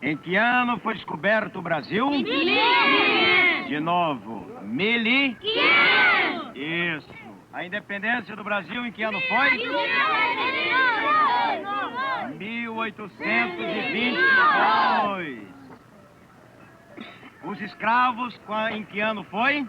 Em que ano foi descoberto o Brasil? De novo, 1500. Isso. A independência do Brasil em que ano foi? 1822. Os escravos em que ano foi?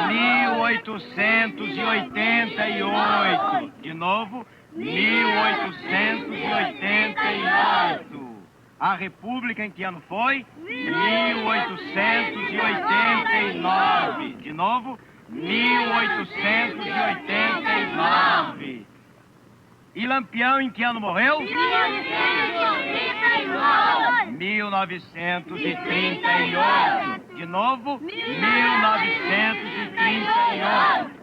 1888. De novo, 1888. A República em que ano foi? 1889. De novo, 1889. E Lampião em que ano morreu? 1938. De novo, 1938.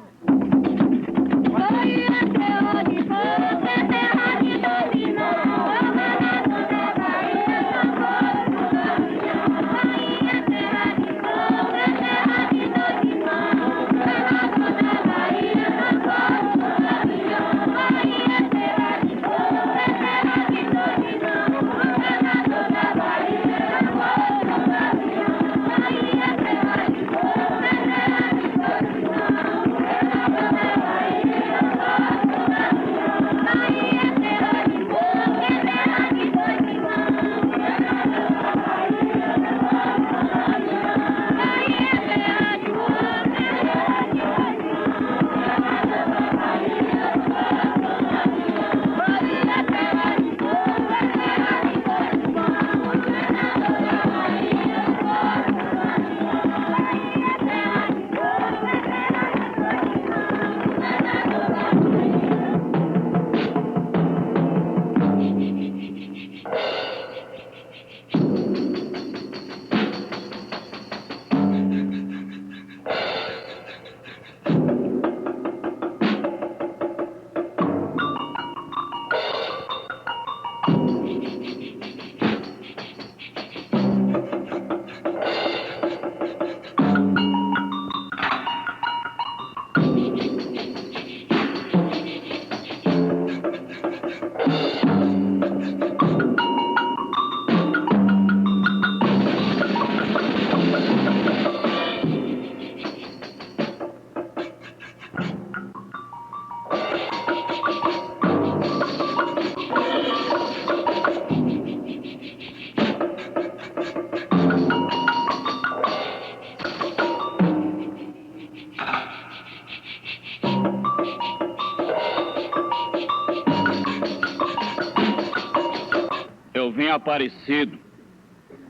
Aparecido.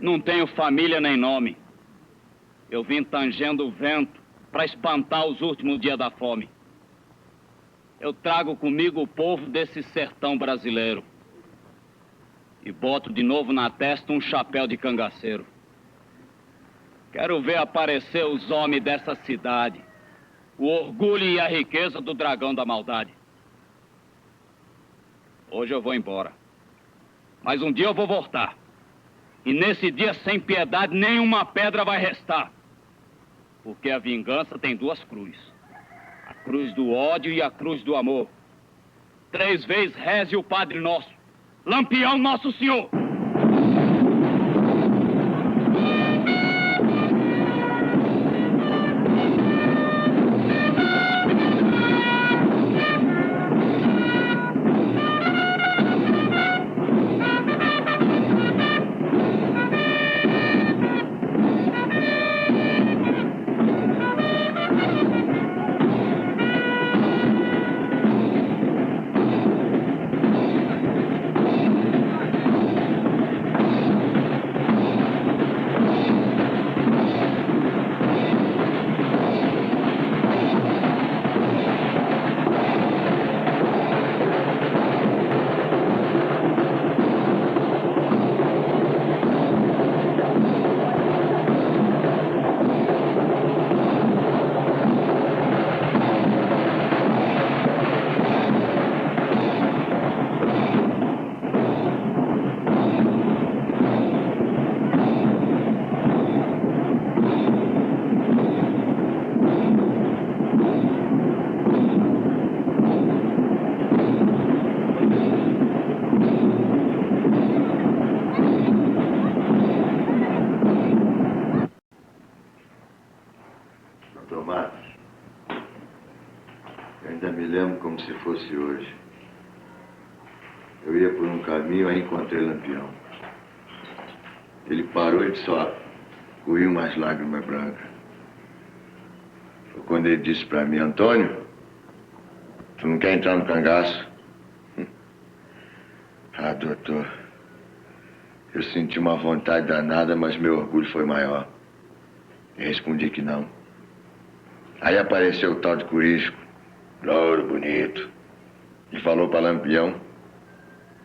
Não tenho família nem nome. Eu vim tangendo o vento para espantar os últimos dias da fome. Eu trago comigo o povo desse sertão brasileiro. E boto de novo na testa um chapéu de cangaceiro. Quero ver aparecer os homens dessa cidade. O orgulho e a riqueza do dragão da maldade. Hoje eu vou embora. Mas um dia eu vou voltar. E nesse dia, sem piedade, nenhuma pedra vai restar. Porque a vingança tem duas cruzes. A cruz do ódio e a cruz do amor. 3 vezes reze o Padre Nosso. Lampião Nosso Senhor. como se fosse hoje. Eu ia por um caminho, aí encontrei Lampião. Ele parou e disse, ó, corriam umas lágrimas brancas. Foi quando ele disse pra mim, Antônio, tu não quer entrar no cangaço? Ah, doutor, eu senti uma vontade danada, mas meu orgulho foi maior. Eu respondi que não. Aí apareceu o tal de Corisco, louro, bonito, e falou pra Lampião,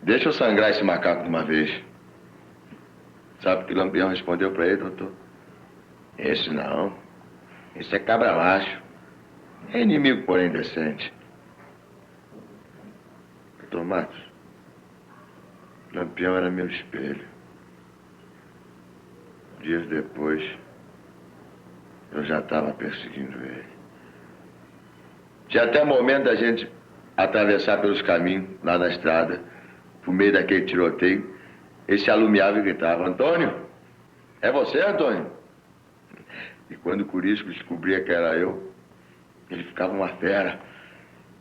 deixa eu sangrar esse macaco de uma vez. Sabe o que Lampião respondeu pra ele, doutor? Esse não. Esse é cabra macho. É inimigo, porém decente. Doutor Matos, Lampião era meu espelho. Dias depois, eu já estava perseguindo ele. Tinha até momento da gente atravessar pelos caminhos, lá na estrada, por meio daquele tiroteio. Ele se alumiava e gritava, Antônio, é você, Antônio? E quando o Corisco descobria que era eu, ele ficava uma fera.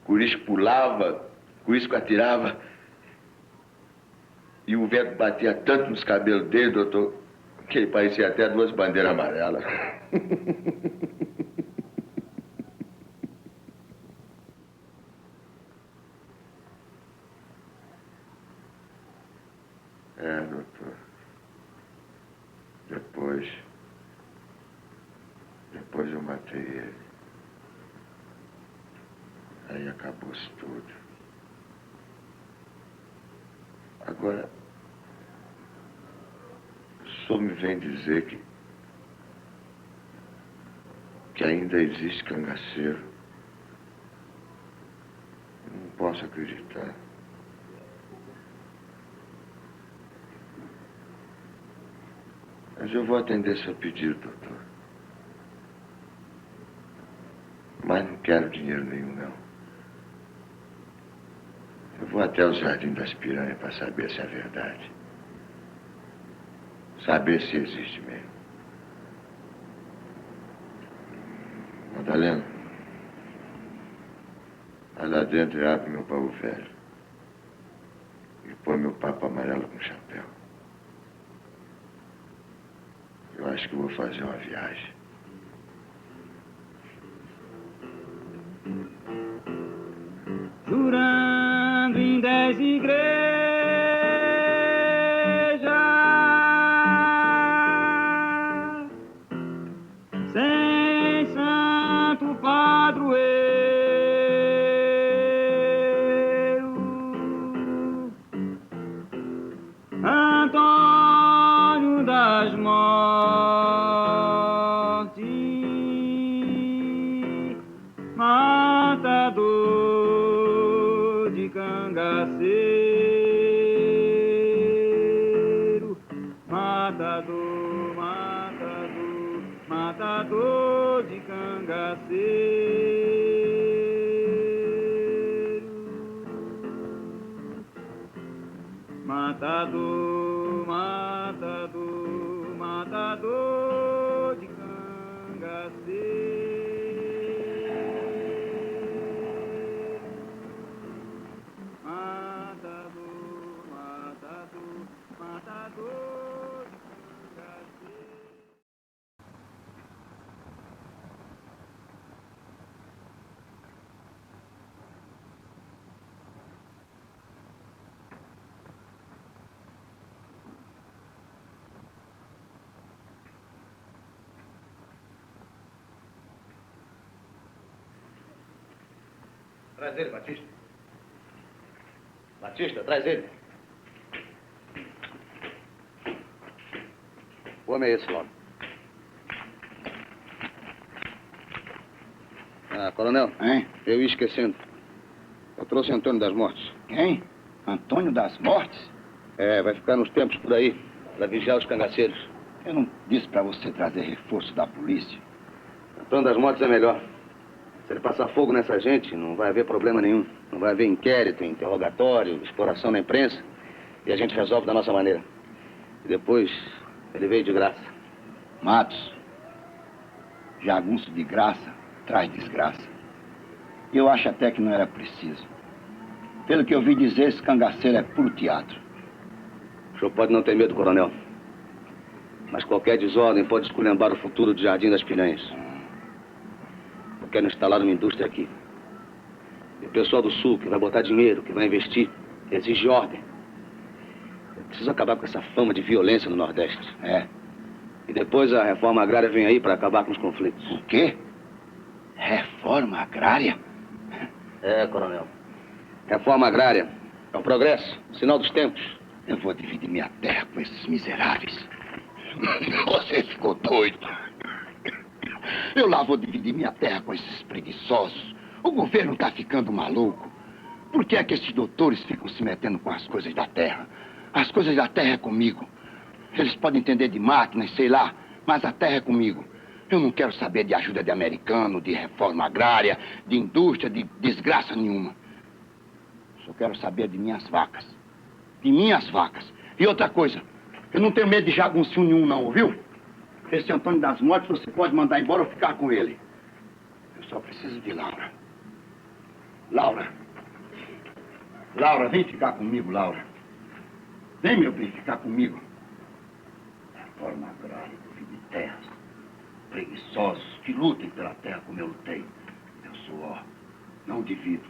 O Corisco pulava, o Corisco atirava. E o vento batia tanto nos cabelos dele, doutor, que ele parecia até duas bandeiras amarelas. É, doutor. Depois eu matei ele. Aí acabou-se tudo. Agora, o senhor me vem dizer que ainda existe cangaceiro. Eu não posso acreditar. Mas eu vou atender seu pedido, doutor. Mas não quero dinheiro nenhum, não. Eu vou até o Jardim das Piranhas para saber se é verdade. Saber se existe mesmo. Madalena, vai lá dentro e abre meu baú velho. E põe meu papo amarelo com chapéu. Eu acho que vou fazer uma viagem. Jurando em 10 igrejas, sem santo padroeiro, Antônio das Mortes, matador de cangaceiro, matador, matador, matador de cangaceiro, matador, matador, matador de cangaceiro. Traz ele, Batista. Batista, traz ele. O homem é esse, logo. Ah, coronel. Hein? Eu ia esquecendo. Eu trouxe Antônio das Mortes. Quem? Antônio das Mortes? É, vai ficar nos tempos por aí, para vigiar os cangaceiros. Eu não disse pra você trazer reforço da polícia. Antônio das Mortes é melhor. Se ele passar fogo nessa gente, não vai haver problema nenhum. Não vai haver inquérito, interrogatório, exploração na imprensa. E a gente resolve da nossa maneira. E depois, ele veio de graça. Matos, jagunço de graça traz desgraça. Eu acho até que não era preciso. Pelo que eu ouvi dizer, esse cangaceiro é puro teatro. O senhor pode não ter medo, coronel. Mas qualquer desordem pode esculhambar o futuro do Jardim das Piranhas. Eu quero instalar uma indústria aqui. E o pessoal do Sul, que vai botar dinheiro, que vai investir, exige ordem. Eu preciso acabar com essa fama de violência no Nordeste. E depois a reforma agrária vem aí para acabar com os conflitos. O quê? Reforma agrária? Coronel. Reforma agrária é o progresso, sinal dos tempos. Eu vou dividir minha terra com esses miseráveis. Você ficou doido. Eu lá vou dividir minha terra com esses preguiçosos. O governo está ficando maluco. Por que é que esses doutores ficam se metendo com as coisas da terra? As coisas da terra é comigo. Eles podem entender de máquinas, sei lá, mas a terra é comigo. Eu não quero saber de ajuda de americano, de reforma agrária, de indústria, de desgraça nenhuma. Só quero saber de minhas vacas. De minhas vacas. E outra coisa, eu não tenho medo de jagunço nenhum não, ouviu? Esse Antônio das Mortes você pode mandar embora ou ficar com ele. Eu só preciso de Laura. Laura. Laura, vem ficar comigo, Laura. Vem, meu bem, ficar comigo. Reforma agrária, divide terras. Preguiçosos que lutem pela terra como eu lutei. Eu suor, não divido.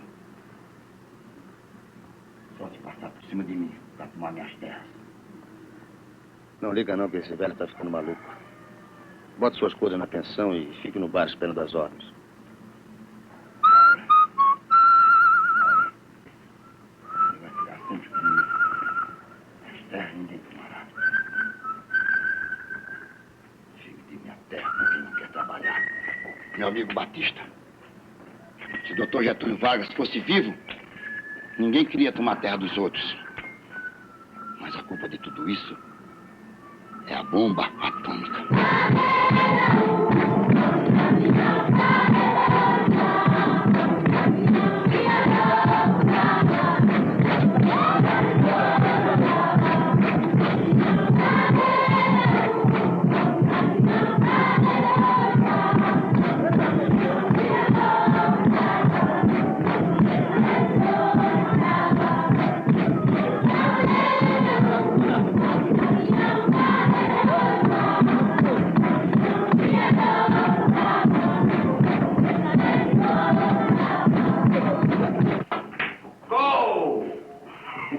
Só se passar por cima de mim para tomar minhas terras. Não liga não, que esse velho tá ficando maluco. Bote suas coisas na pensão e fique no bar esperando as ordens. Ele vai ficar sempre comigo. As terras ninguém tomará. Fique de minha terra com quem não quer trabalhar. Meu amigo Batista, se o doutor Getúlio Vargas fosse vivo, ninguém queria tomar a terra dos outros. Mas a culpa de tudo isso é a bomba atômica.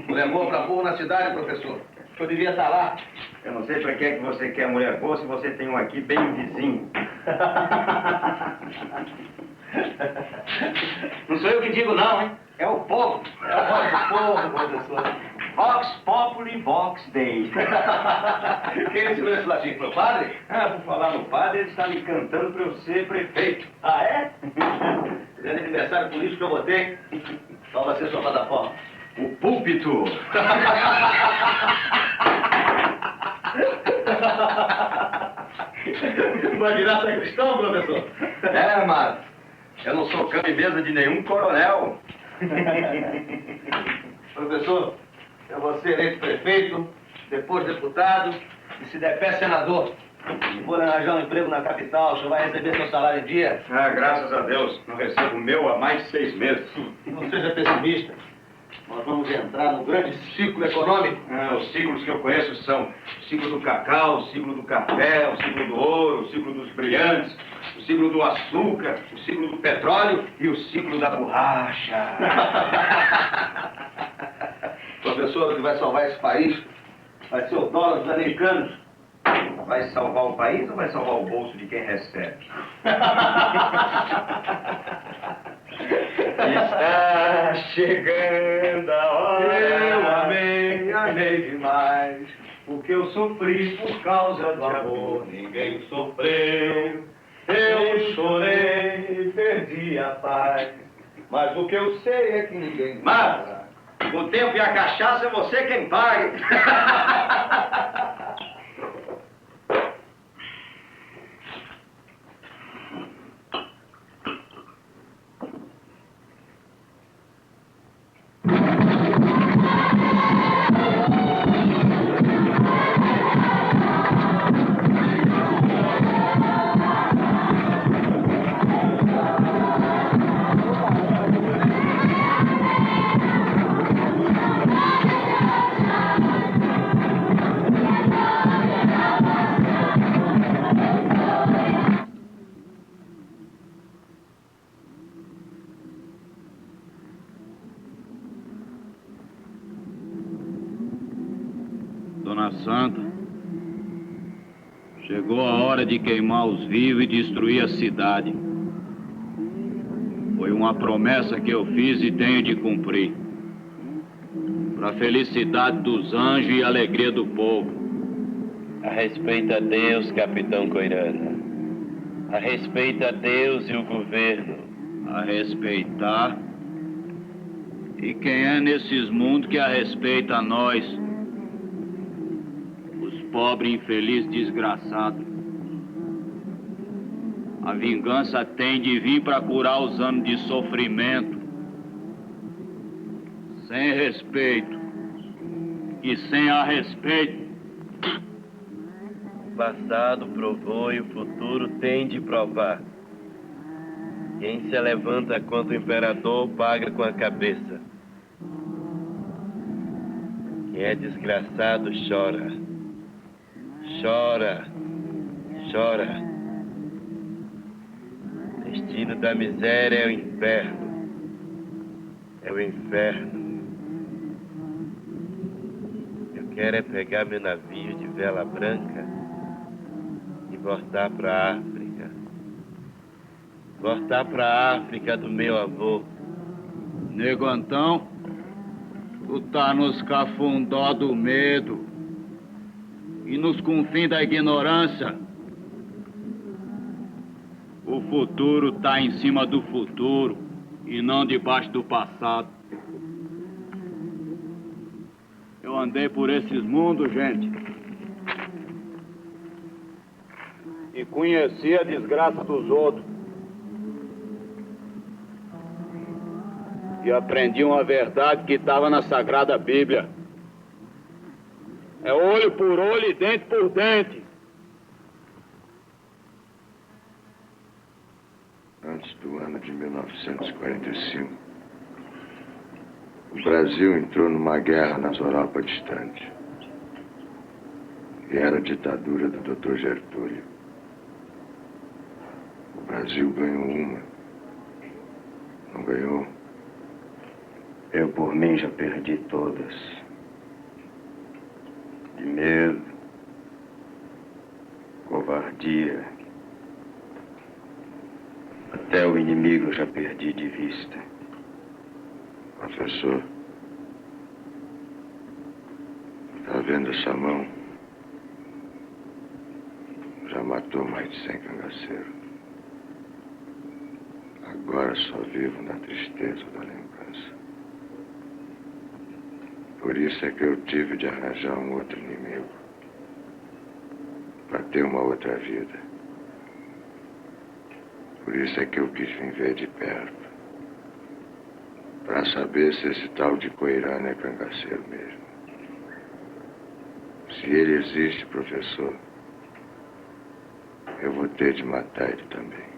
Levou pra burro na cidade, professor. O senhor devia estar lá. Eu não sei pra que é que você quer mulher boa se você tem um aqui bem vizinho. Não sou eu que digo não, hein? É o povo. É a voz do povo, professor. Vox Populi, Vox Dei. Quem ensinou esse latim? Foi o padre? Por falar no padre, ele está me cantando para eu ser prefeito. Ah, é? Grande aniversário político que eu botei. Qual vai ser sua plataforma? O púlpito. Vai virar sacristão, professor? Mas eu não sou cama e mesa de nenhum coronel. Professor, eu vou ser eleito prefeito, depois deputado e, se der pé, senador. Vou arranjar um emprego na capital, o senhor vai receber seu salário em dia. Graças a Deus, não recebo o meu há mais de 6 meses. Não seja pessimista. Nós vamos entrar num grande ciclo econômico. Os ciclos que eu conheço são o ciclo do cacau, o ciclo do café, o ciclo do ouro, o ciclo dos brilhantes, o ciclo do açúcar, o ciclo do petróleo e o ciclo da borracha. Professor, o que vai salvar esse país vai ser o dólar dos americanos. Vai salvar o país ou vai salvar o bolso de quem recebe? Está chegando a hora. Eu amei demais. O que eu sofri por causa do amor, ninguém sofreu. Eu chorei, perdi a paz. Mas o que eu sei é que ninguém... Mas, o tempo e a cachaça é você quem paga. Dona Santa, chegou a hora de queimar os vivos e destruir a cidade. Foi uma promessa que eu fiz e tenho de cumprir. Para a felicidade dos anjos e a alegria do povo. A respeito a Deus, Capitão Coirana. A respeito a Deus e o governo. A respeitar. E quem é nesses mundos que a respeita a nós? Os pobres, infelizes, desgraçados. A vingança tem de vir para curar os anos de sofrimento. Sem respeito. E sem a respeito. O passado provou e o futuro tem de provar. Quem se levanta contra o imperador paga com a cabeça. Quem é desgraçado chora. Chora. Chora. O destino da miséria é o inferno. É o inferno. Eu quero é pegar meu navio de vela branca e voltar para a África. Voltar para a África do meu avô. Nego Antão, tu tá nos cafundó do medo e nos confins da ignorância. O futuro tá em cima do futuro e não debaixo do passado. Eu andei por esses mundos, gente, e conheci a desgraça dos outros. E aprendi uma verdade que estava na Sagrada Bíblia. É olho por olho e dente por dente. Antes do ano de 1945, o Brasil entrou numa guerra nas Europa distantes. E era a ditadura do Dr. Getúlio. O Brasil ganhou uma. Não ganhou? Eu, por mim, já perdi todas. De medo, covardia. Até o inimigo eu já perdi de vista. Professor, tá vendo essa mão? Já matou mais de 100 cangaceiros. Agora só vivo na tristeza da lembrança. Por isso é que eu tive de arranjar um outro inimigo. Para ter uma outra vida. Por isso é que eu quis me ver de perto. Para saber se esse tal de Coirana é cangaceiro mesmo. Se ele existe, professor, eu vou ter de matar ele também.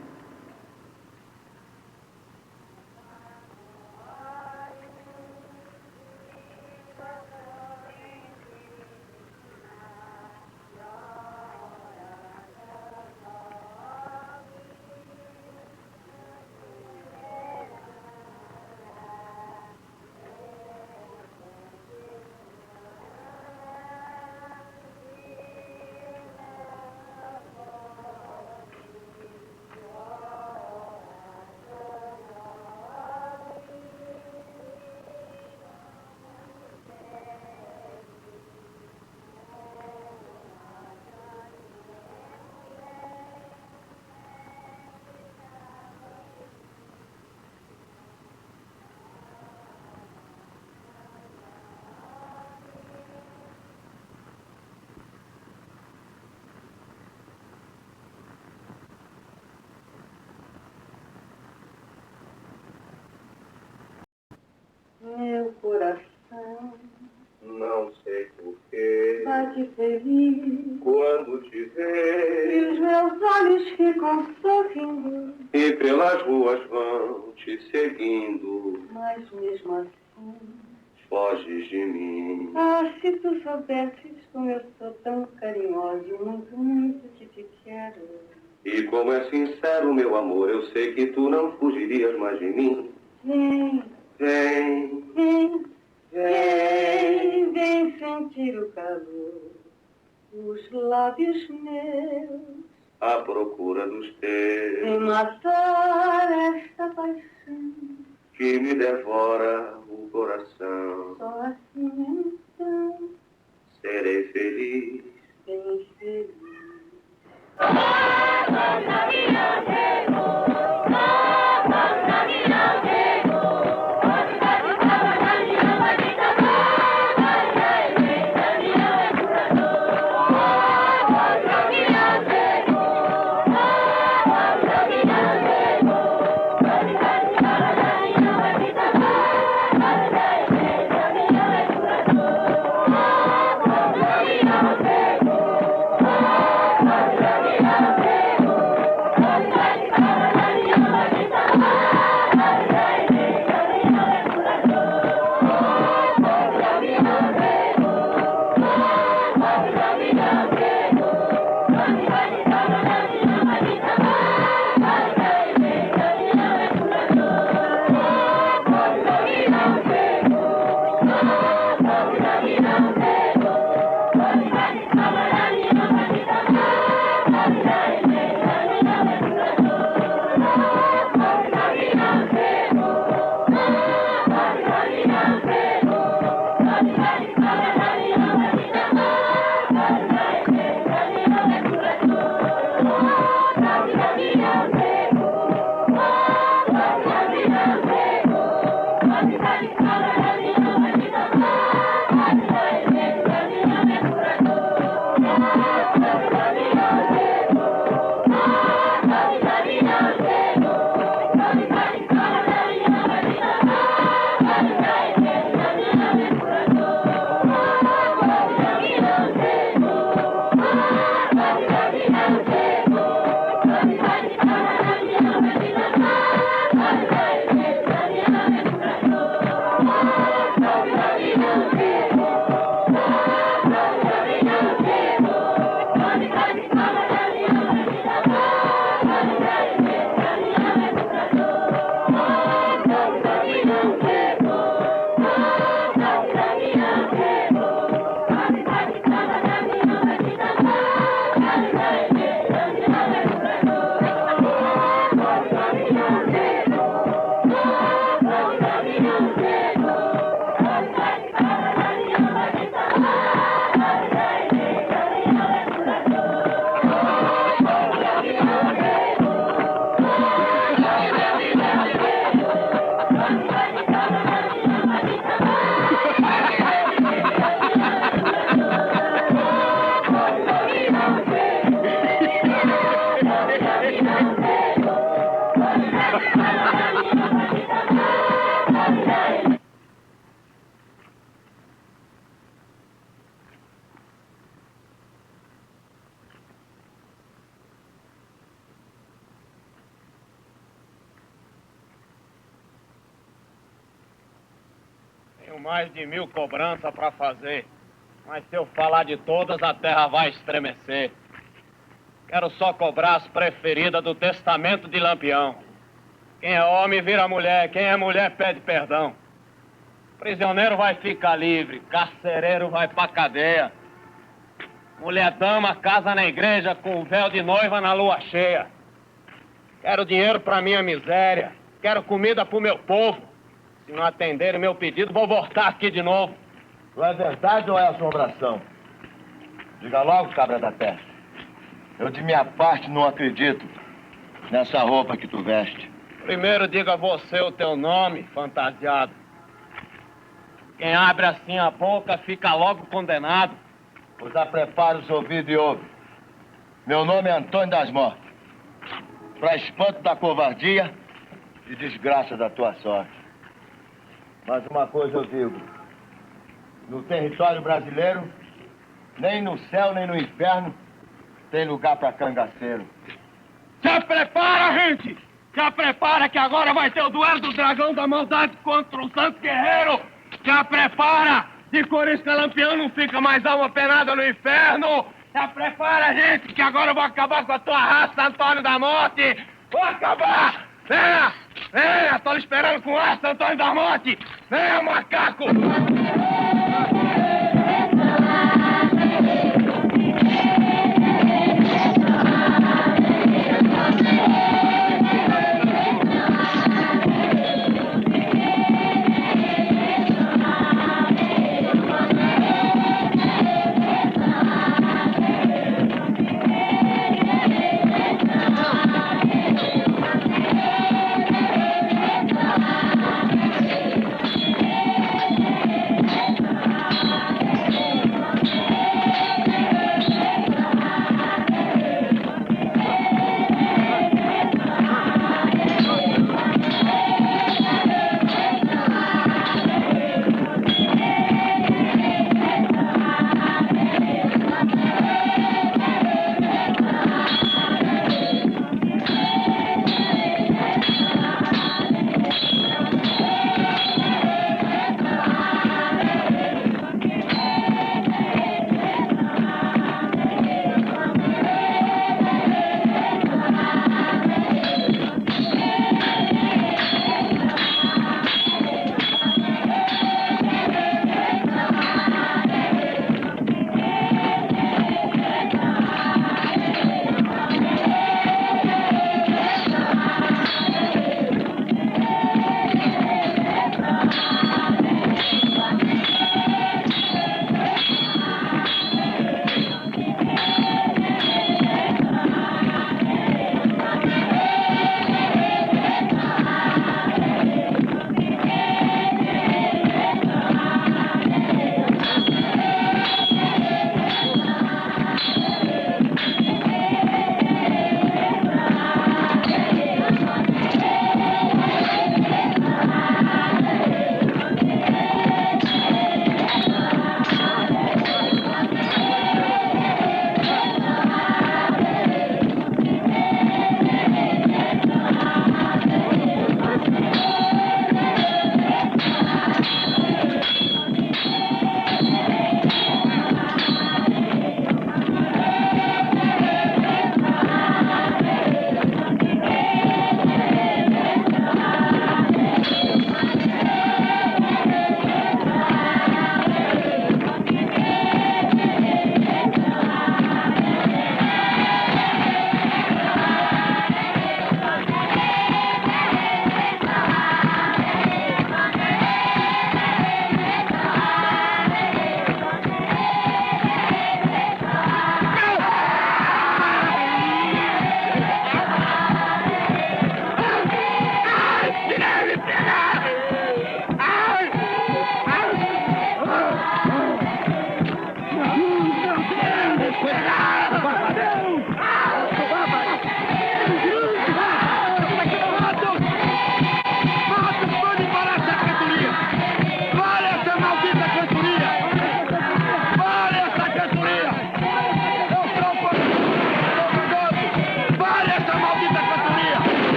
Meu coração Não sei porquê, bate feliz quando te e vejo, os meus olhos ficam sorrindo, e pelas ruas vão te seguindo, mas mesmo assim, foges de mim. ah, se tu soubesses como eu sou tão carinhosa e muito, muito que te quero. E como é sincero meu amor, eu sei que tu não fugirias mais de mim. Vem, Vem, vem, Vem, vem sentir o calor dos lábios meus, à procura dos teus, vem matar esta paixão. que me devora o coração. Só assim então Serei feliz. bem feliz. Tenho mais de 1000 cobranças para fazer, mas se eu falar de todas, a terra vai estremecer. Quero só cobrar as preferidas do testamento de Lampião. Quem é homem vira mulher, quem é mulher pede perdão. Prisioneiro vai ficar livre, carcereiro vai pra cadeia. Mulher dama casa na igreja com o véu de noiva na lua cheia. Quero dinheiro pra minha miséria, quero comida pro meu povo. Se não atenderem meu pedido, vou voltar aqui de novo. Não é verdade ou é assombração? Diga logo, cabra da peste. Eu, de minha parte, não acredito nessa roupa que tu veste. Primeiro diga você o teu nome, fantasiado. Quem abre assim a boca fica logo condenado. Pois já prepara os ouvidos e ouve. Meu nome é Antônio das Mortes. Para espanto da covardia e desgraça da tua sorte. Mas uma coisa eu digo. No território brasileiro, nem no céu nem no inferno, tem lugar para cangaceiro. Já prepara, gente! Já prepara que agora vai ter o duelo do dragão da maldade contra o santo guerreiro! Já prepara! De Corisca Lampião não fica mais alma penada no inferno! Já prepara, gente, que agora eu vou acabar com a tua raça, Antônio da Morte! Vou acabar! Venha! Venha! Tô lhe esperando com essa, Antônio da Morte! Venha, macaco!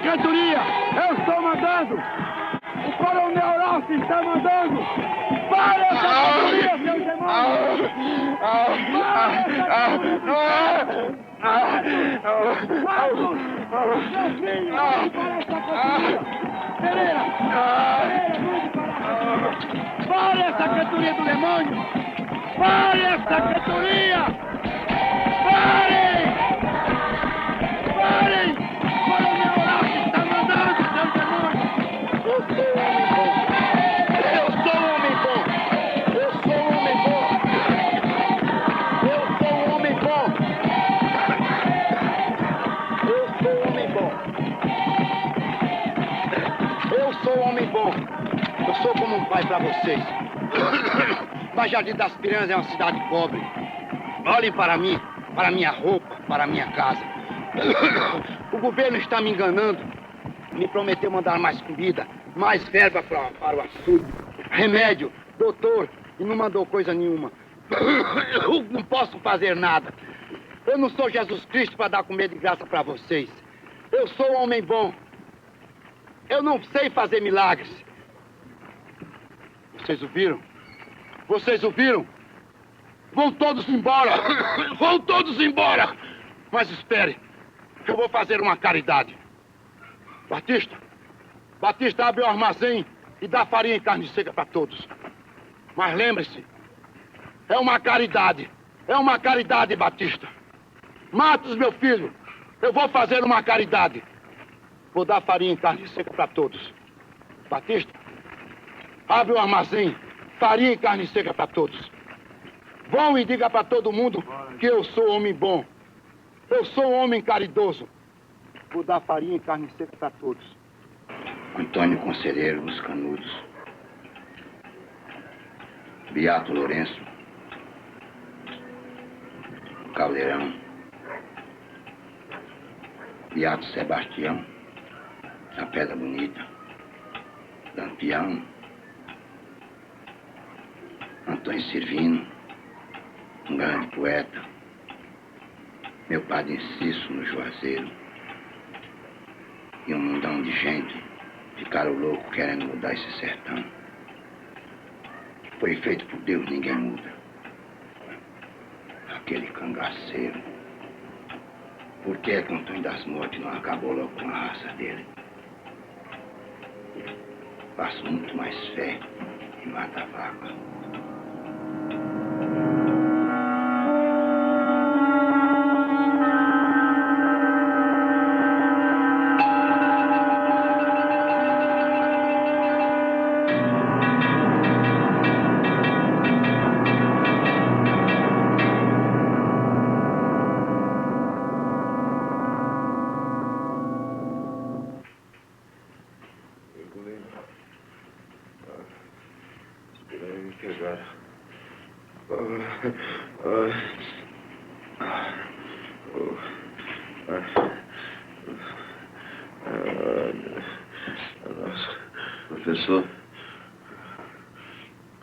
Cantoria, eu estou mandando! O Coronel Ralph está mandando! Pare essa cantoria, seus demônios! Pare essa cantoria! Marcos! Meu filho, mande para essa cantoria! Pereira! Mande para essa cantoria! Pare essa cantoria do demônio! Pare essa cantoria! Parem! Parem! Coronel Ralph está mandando, seus demônios! Eu sou um homem bom! Eu sou um homem bom! Eu sou um homem bom! Eu sou um homem bom! Eu sou um homem bom! Eu sou como um pai para vocês. Mas Jardim das Piranhas é uma cidade pobre. Olhem para mim, para minha roupa, para minha casa. O governo está me enganando. Me prometeu mandar mais comida, mais verba para o açude, remédio, doutor, e não mandou coisa nenhuma. Eu não posso fazer nada. Eu não sou Jesus Cristo para dar comida de graça para vocês. Eu sou um homem bom. Eu não sei fazer milagres. Vocês ouviram? Vocês ouviram? Vão todos embora! Vão todos embora! Mas espere, que eu vou fazer uma caridade. Batista, abre o armazém e dá farinha e carne seca para todos. Mas lembre-se, é uma caridade. É uma caridade, Batista. Matos, meu filho, eu vou fazer uma caridade. Vou dar farinha e carne seca para todos. Batista, abre o armazém, farinha e carne seca para todos. Vão e diga para todo mundo que eu sou homem bom. Eu sou um homem caridoso. Vou dar farinha e carne seca para todos. Antônio Conselheiro dos Canudos. Beato Lourenço. Caldeirão. Beato Sebastião. A Pedra Bonita. Lampião. Antônio Sirvino. Um grande poeta. Meu padre Inciso no Juazeiro. E um mundão de gente ficaram loucos querendo mudar esse sertão. Foi feito por Deus, ninguém muda. Aquele cangaceiro. Por que é que Antônio das Mortes não acabou logo com a raça dele? Faço muito mais fé em mata-vaca. Professor,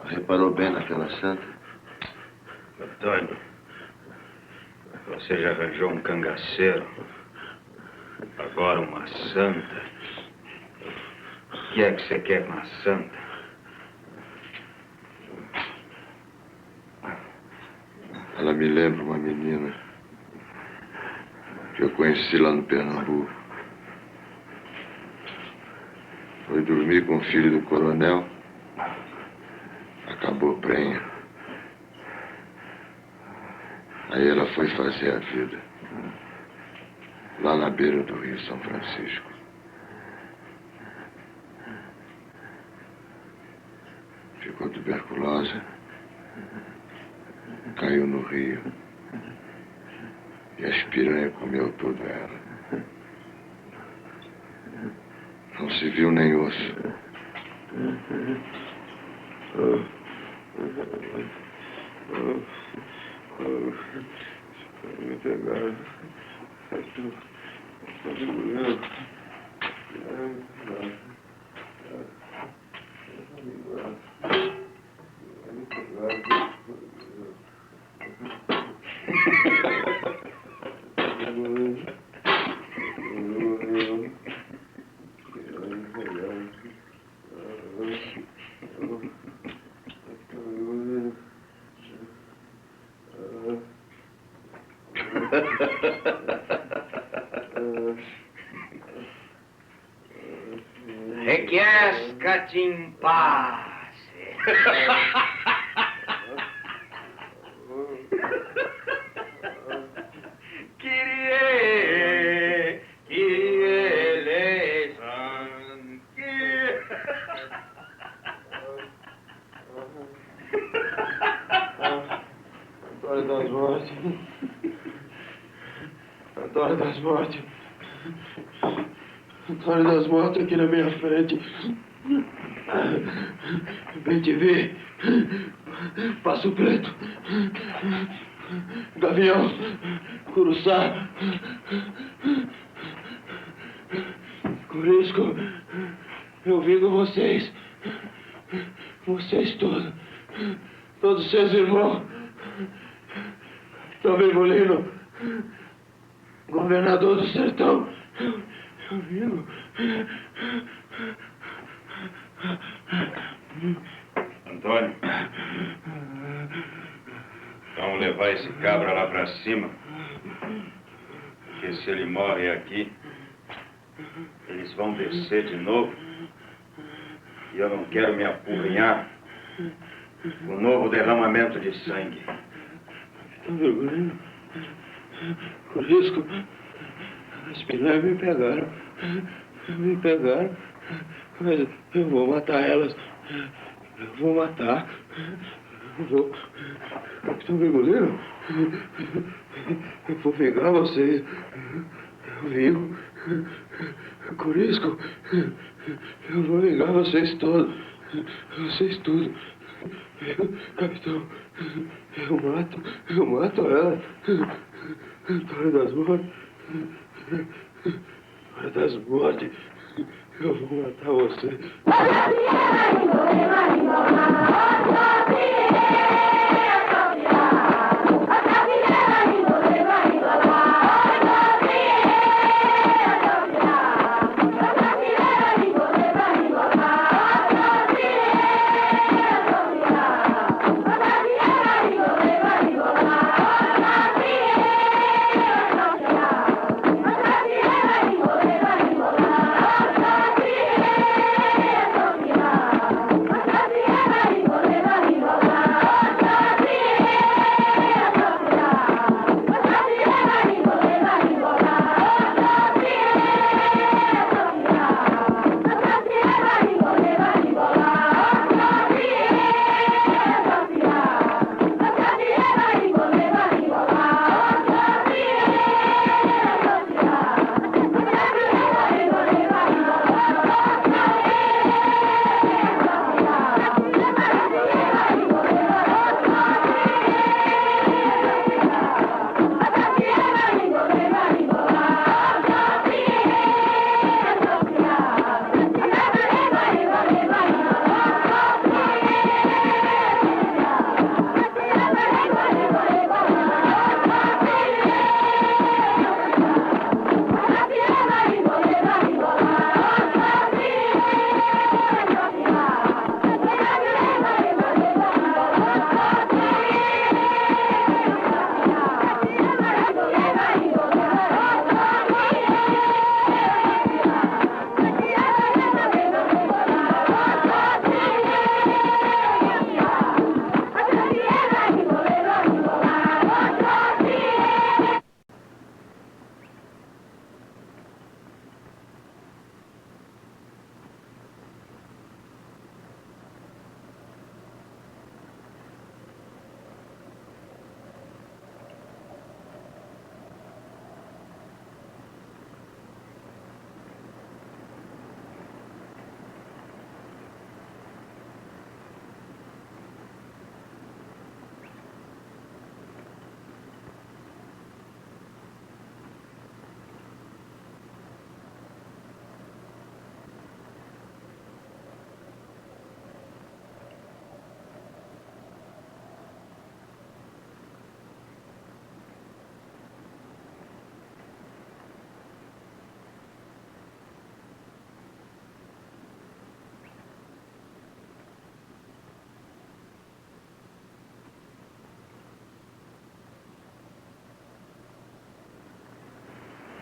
reparou bem naquela santa? Antônio, você já arranjou um cangaceiro, agora uma santa. O que é que você quer com a santa? Ela me lembra uma menina que eu conheci lá no Pernambuco. Foi dormir com o filho do coronel, acabou prenha. Aí ela foi fazer a vida, lá na beira do Rio São Francisco. Ficou tuberculosa, caiu no rio e as piranhas comeu toda ela. Não se viu nem osso. Me pegaram. Requiescat in pace. Kyrie, Kyrie eleison. Antônio das Mortes. Antônio das Mortes. Antônio das Mortes aqui na minha frente. Vem te ver. Passo Preto. Gavião. Curuçá. Corisco. Eu vim com vocês. Vocês todos seus irmãos. Também Molino. Governador do sertão. Eu vivo. Antônio, vamos levar esse cabra lá pra cima. Porque se ele morre aqui, eles vão descer de novo. E eu não quero me apurrinhar com um novo derramamento de sangue. Capitão Virgulino, por risco, as piranhas me pegaram. Mas eu vou matar elas. Eu vou matar. Eu vou. Capitão Virgulino, eu vou vingar vocês. Eu vingo. Corisco, eu vou vingar vocês todos. Vocês tudo. Capitão, eu mato ela. Hora das mortes. Hora das mortes. Eu vou matar você.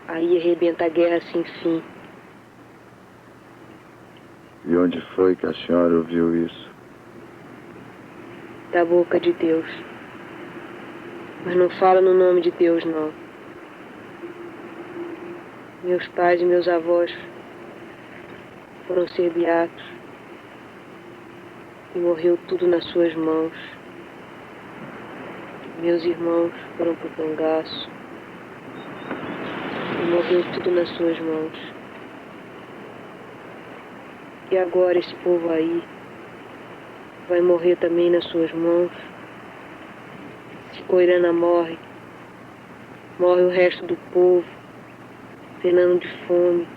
Aí arrebenta a guerra sem fim. E onde foi que a senhora ouviu isso? Da boca de Deus. Mas não fala no nome de Deus, não. Meus pais e meus avós foram ser beatos. E morreu tudo nas suas mãos. Meus irmãos foram pro cangaço. E morreu tudo nas suas mãos. E agora esse povo aí vai morrer também nas suas mãos. Se Coirana morre, morre o resto do povo, penando de fome,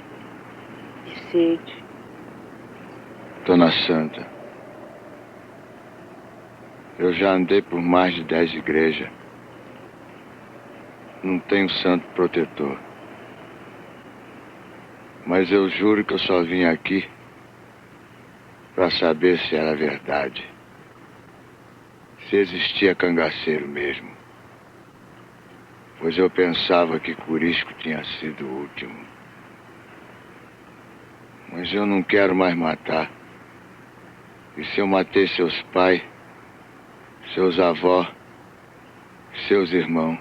de sede. Dona Santa, eu já andei por mais de 10 igrejas. não tenho santo protetor. Mas eu juro que eu só vim aqui para saber se era verdade. Se existia cangaceiro mesmo. Pois eu pensava que Corisco tinha sido o último. Mas eu não quero mais matar. E se eu matei seus pais, seus avós, seus irmãos,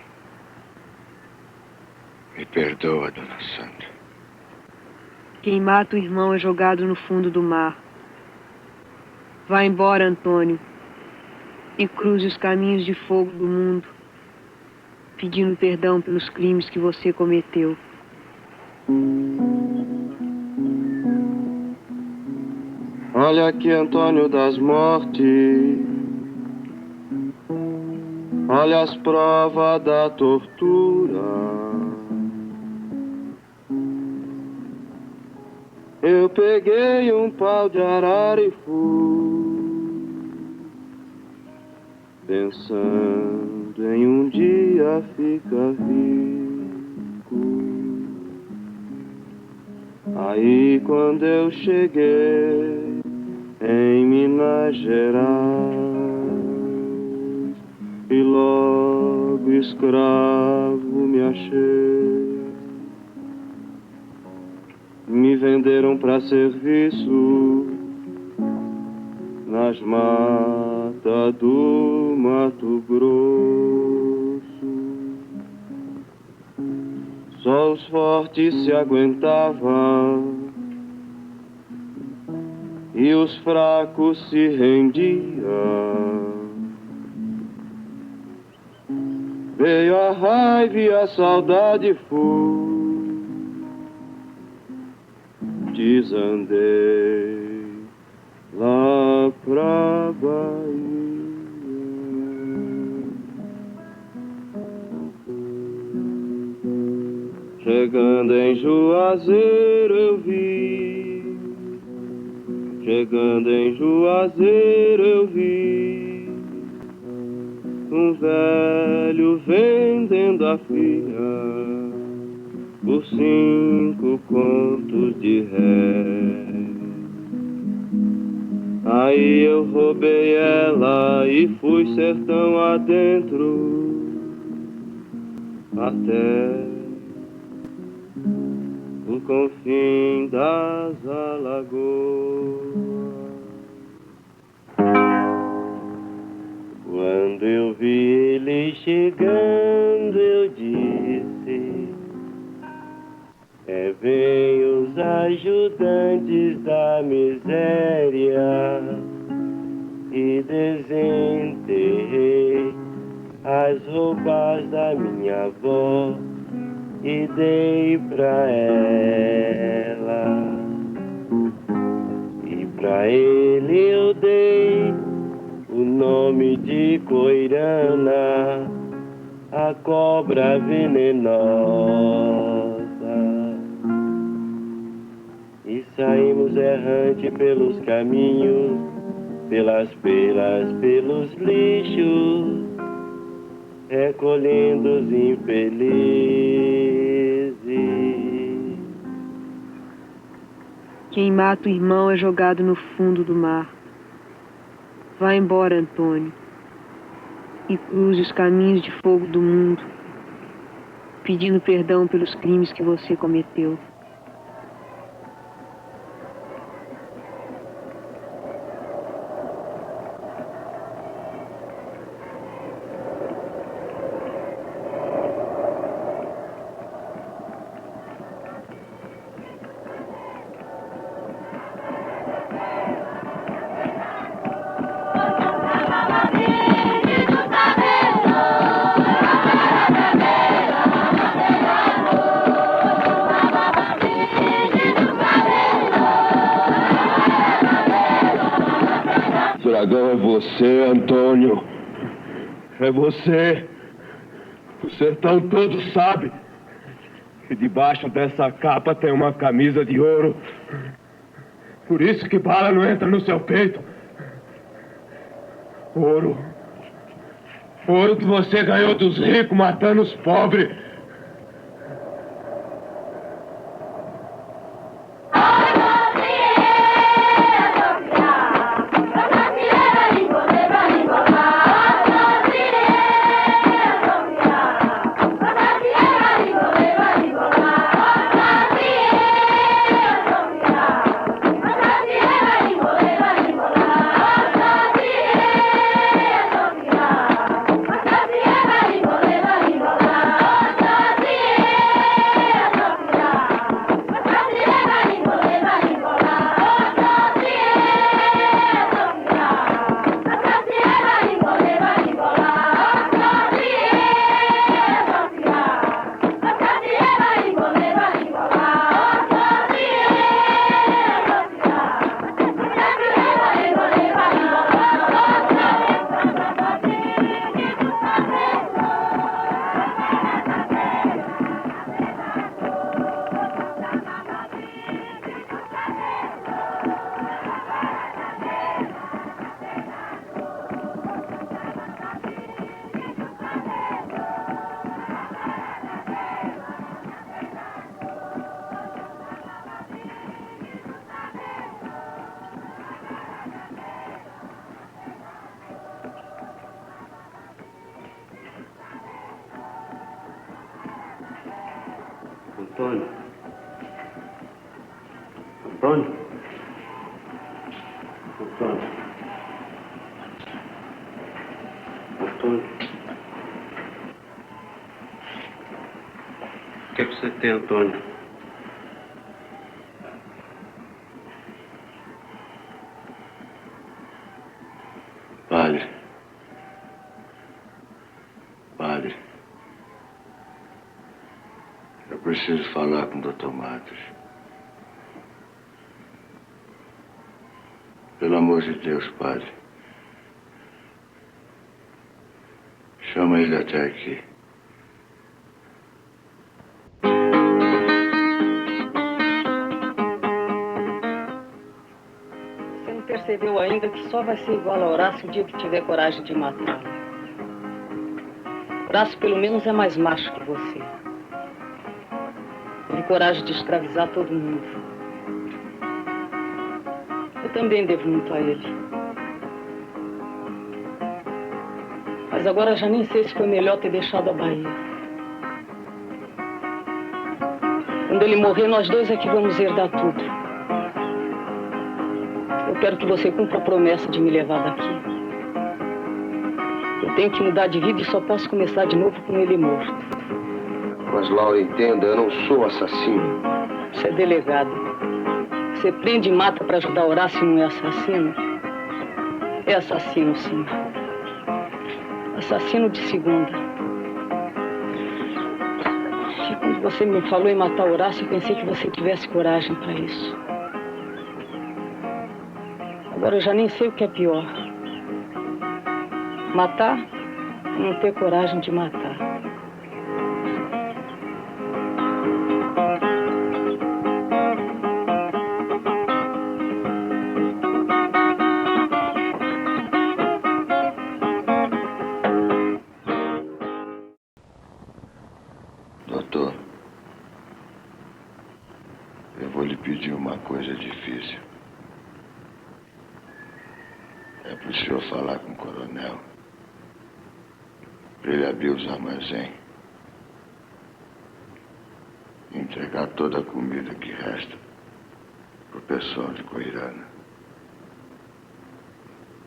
me perdoa, Dona Santa. Quem mata o irmão é jogado no fundo do mar. Vá embora, Antônio, e cruze os caminhos de fogo do mundo, pedindo perdão pelos crimes que você cometeu. Olha aqui, Antônio das Mortes. Olha as provas da tortura. Eu peguei um pau de arara e fui, pensando em um dia ficar rico. Aí quando eu cheguei em Minas Gerais, e logo escravo me achei. Me venderam pra serviço nas matas do Mato Grosso. Só os fortes se aguentavam e os fracos se rendiam. Veio a raiva e a saudade fui. Desandei lá pra Bahia. Chegando em Juazeiro eu vi, chegando em Juazeiro eu vi um velho vendendo a filha por 5 contos de réis. Aí eu roubei ela e fui sertão adentro até o confim das Alagoas. Quando eu vi ele chegando eu disse: vem os ajudantes da miséria, e desenterrei as roupas da minha avó e dei pra ela. E pra ele eu dei o nome de Coirana, a cobra venenosa. E saímos errante pelos caminhos, pelas beiras, pelos lixos, recolhendo os infelizes. Quem mata o irmão é jogado no fundo do mar. Vá embora, Antônio, e cruze os caminhos de fogo do mundo, pedindo perdão pelos crimes que você cometeu. Dragão é você, Antônio. É você. O sertão todo sabe que debaixo dessa capa tem uma camisa de ouro. Por isso que bala não entra no seu peito. Ouro. Ouro que você ganhou dos ricos matando os pobres. Antônio. Antônio. O que é que você tem, Antônio? Padre. Padre. Eu preciso falar com o Dr. Matos. Pelo amor de Deus, padre. Chama ele até aqui. Você não percebeu ainda que só vai ser igual a Horácio o dia que tiver coragem de matar. Horácio, pelo menos, é mais macho que você. Tem coragem de escravizar todo mundo. Eu também devo muito a ele. Mas agora já nem sei se foi melhor ter deixado a Bahia. Quando ele morrer, nós dois é que vamos herdar tudo. Eu quero que você cumpra a promessa de me levar daqui. Eu tenho que mudar de vida e só posso começar de novo com ele morto. Mas, Laura, entenda, eu não sou assassino. Você é delegado. Você prende e mata para ajudar Horácio e não é assassino? É assassino, sim. Assassino de segunda. E quando você me falou em matar Horácio, eu pensei que você tivesse coragem para isso. Agora eu já nem sei o que é pior. Matar ou não ter coragem de matar. Doutor, eu vou lhe pedir uma coisa difícil. É pro senhor falar com o coronel. Para ele abrir os armazéns. E entregar toda a comida que resta pro pessoal de Coirana.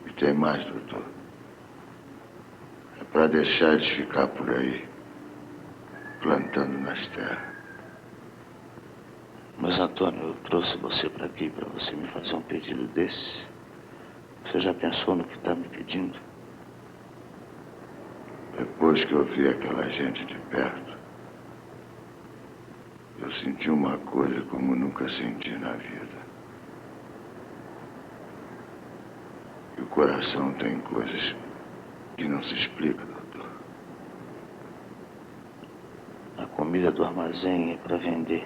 E tem mais, doutor. É para deixar eles ficar por aí, plantando nas terras. Mas, Antônio, eu trouxe você para aqui para você me fazer um pedido desse. Você já pensou no que está me pedindo? Depois que eu vi aquela gente de perto, eu senti uma coisa como nunca senti na vida. E o coração tem coisas que não se explica, doutor. A comida do armazém é para vender.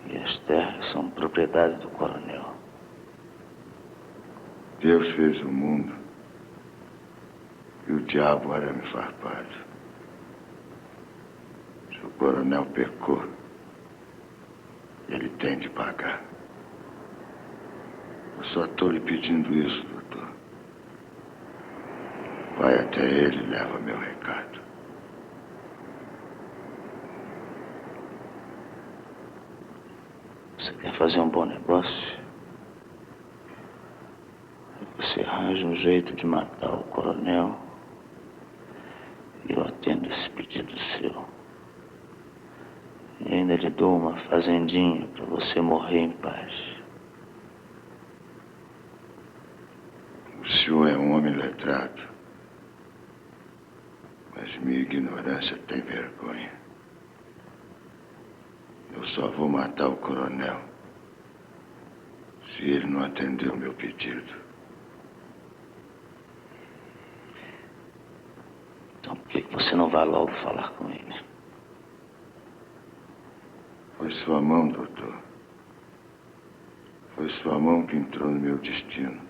E as terras são propriedade do coronel. Deus fez o mundo e o diabo arame farpado. Se o coronel pecou, ele tem de pagar. Eu só estou lhe pedindo isso, doutor. Vai até ele e leva meu recado. Você quer fazer um bom negócio? Você arranja um jeito de matar o coronel e eu atendo esse pedido seu. E ainda lhe dou uma fazendinha para você morrer em paz. O senhor é um homem letrado, mas minha ignorância tem vergonha. Eu só vou matar o coronel se ele não atender o meu pedido. Então por que você não vai logo falar com ele? Foi sua mão, doutor. Foi sua mão que entrou no meu destino.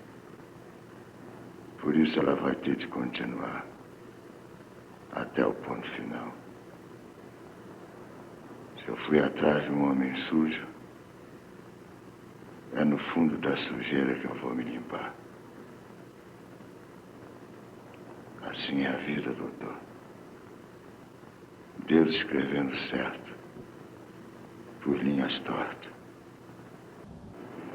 Por isso ela vai ter de continuar até o ponto final. Se eu fui atrás de um homem sujo, é no fundo da sujeira que eu vou me limpar. Assim é a vida, doutor. Deus escrevendo certo, por linhas tortas.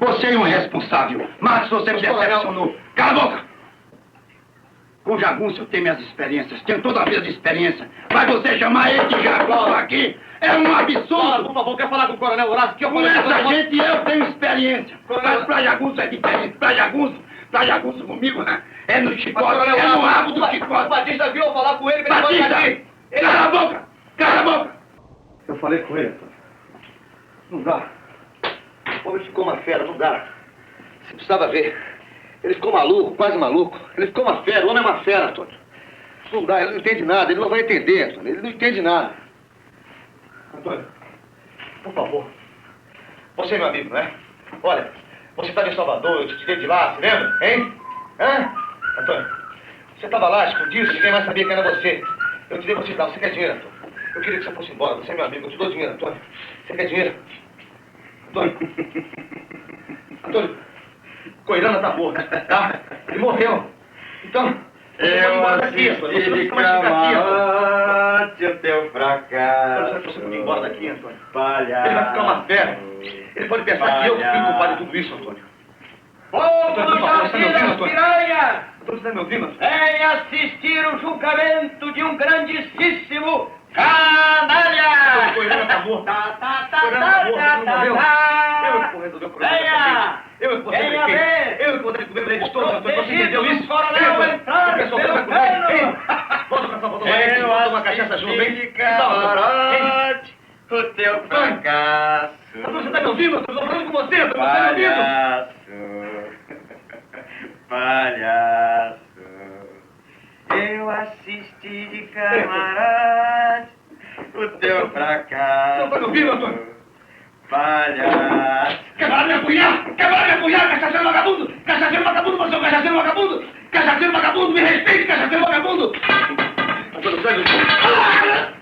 Você é um irresponsável. Mas você me decepcionou. Cala a boca! Com jagunço eu tenho minhas experiências. Tenho toda a vida de experiência. Mas você chamar ele de jagunço aqui é um absurdo. Por favor, quer falar com o Coronel Horácio? Que eu Com essa gente eu tenho experiência. Mas pra jagunço é diferente. Pra jagunço comigo, né? É no chicote, é no rabo do chicote. O Batista viu eu falar com ele. Batista! Cala a boca! Cala a boca! Eu falei com ele, Antônio. Não dá. O homem ficou uma fera, não dá. Você precisava ver. Ele ficou maluco, quase maluco. Ele ficou uma fera, o homem é uma fera, Antônio. Não dá, ele não entende nada, ele não vai entender, Antônio. Ele não entende nada. Antônio, por favor. Você é meu amigo, não é? Olha, você estava em Salvador, eu te tirei de lá, se lembra? Hein? Hã? Antônio, você estava lá, escondido, ninguém mais sabia que era você. Eu tirei você de lá, você quer dinheiro, Antônio? Eu queria que você fosse embora, você é meu amigo, eu te dou dinheiro, Antônio. Você quer dinheiro? Antônio. Antônio, Coirana tá morto, tá? Ele morreu. Então, eu assisti de camarote o teu fracasso. Você pode ir embora daqui, Antônio. Palhaço. Ele vai ficar uma fera. Ele pode pensar que eu fui culpado de tudo isso, Antônio. Povo do Jardim das Piranhas! Você está me ouvindo? Vem assistir o julgamento de um grandíssimo canalha! Coirana tá morto. Coirana tá morto, não morreu. Eu que vou resolver o problema. Venha! Eu que vou resolver Venha ver! Eu que vou ter que comer pra eles todos, Antônio. Você entendeu isso? Coronel entrar o pessoal vai comer. Volta pra Salvador, vamos tomar uma cachaça junto, hein? De camarote o teu fracasso. Você tá me ouvindo? Eu tô falando com você, você tá me ouvindo? Palhaço. Eu assisti de camarote o teu fracasso. Não tá me ouvindo, Antônio? Palhaço. Quebraram minha cunhada! Quebraram minha cunhada! Cachaceiro vagabundo! Cachaceiro vagabundo! Você é um cachaceiro vagabundo! Cachaceiro vagabundo! Me respeite, cachaceiro vagabundo! Antônio, sai do...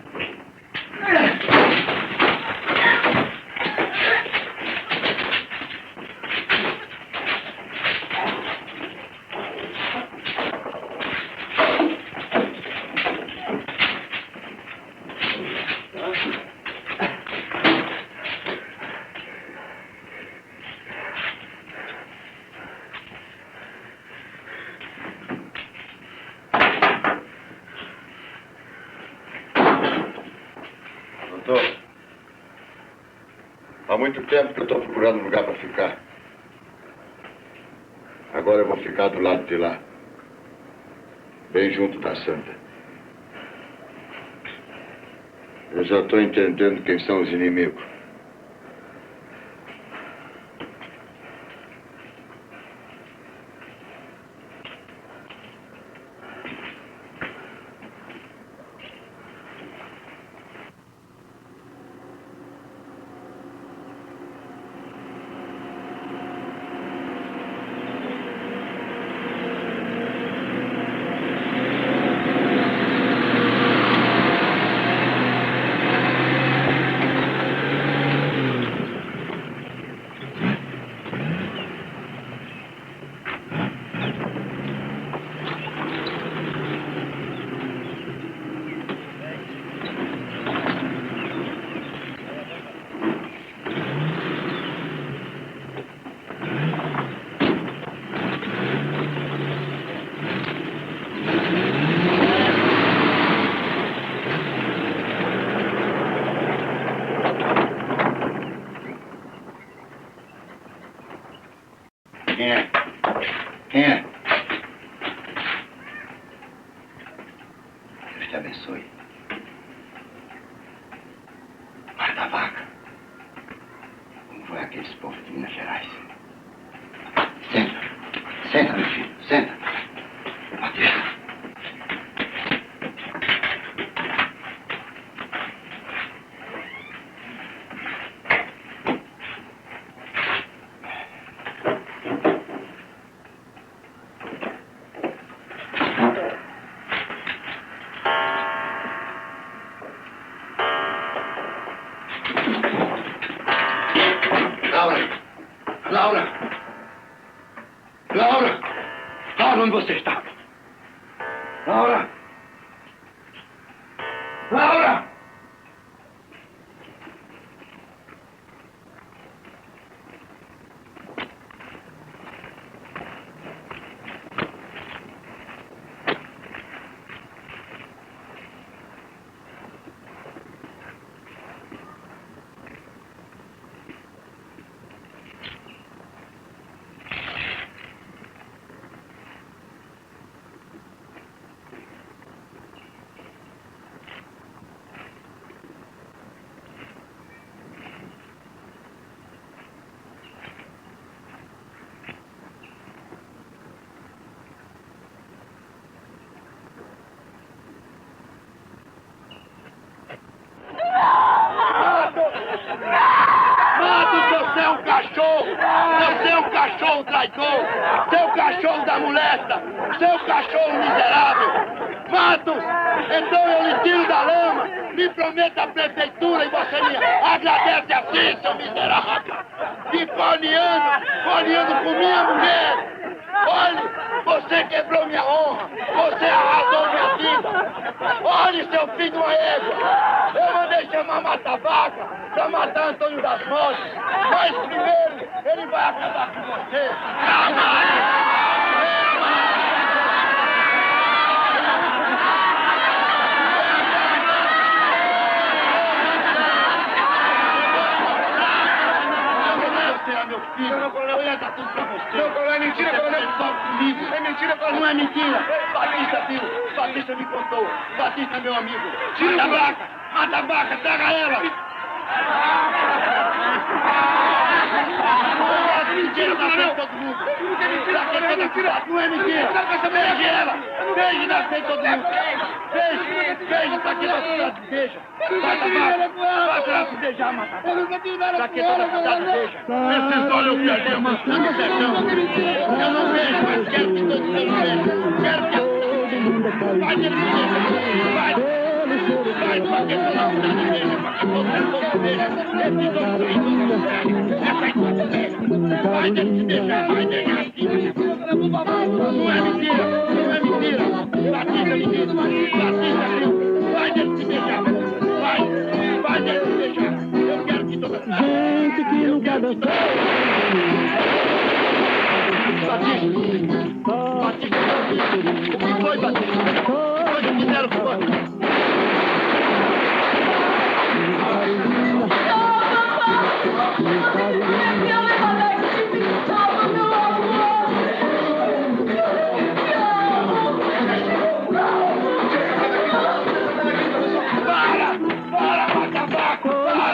Há muito tempo que eu estou procurando um lugar para ficar. Agora eu vou ficar do lado de lá. Bem junto da Santa. Eu já estou entendendo quem são os inimigos. Quem é? Quem é? Deus te abençoe. Guarda a vaca. Como foi aqueles povos de Minas Gerais? Senta. Senta, meu filho. Senta. Batista. Laura, onde você está? Laura! Laura! cachorro traidor, seu cachorro da molesta, seu cachorro miserável. Matos, então eu lhe tiro da lama, me prometa a prefeitura e você me agradece assim, seu miserável. E corneando com minha mulher. Olhe, você quebrou minha honra, você arrasou minha vida. Olhe, seu filho de uma égua, eu mandei chamar Mata-Vaca pra matar Antônio das Mostas, mas primeiro ele vai acabar com você. Meu filho, meu coronel, ia dar tudo pra você. Meu coronel, é mentira, coronel. Comigo. É mentira, coronel. Não é mentira. Batista viu. Batista me contou. Batista é meu amigo. Mata a vaca. Mata a vaca. Traga ela. Mentira, na frente de todo mundo. Não é mentira. Beije ela. Beije na frente de todo mundo. Beije pra que da cidade beija. Mata a vaca. Vai pra se beijar, mata a vaca. Pra que toda a cidade beija. Esses olhos que a gente amassando o sertão. Eu não vejo, mas quero que todos vejam. Quero que a vai ter que beija. Vai pra que toda a cidade beija. Pra que todo mundo beija. Esses olhos vai ter que beijar, vai beijar aqui. Não é mentira, não é mentira. Batista me disse, Batista viu. Vai ter que se beijar. Vai ter que se beijar. Eu quero que toda a cidade. Gente que nunca dançou. Batista, o que foi, Batista? O que fizeram com você?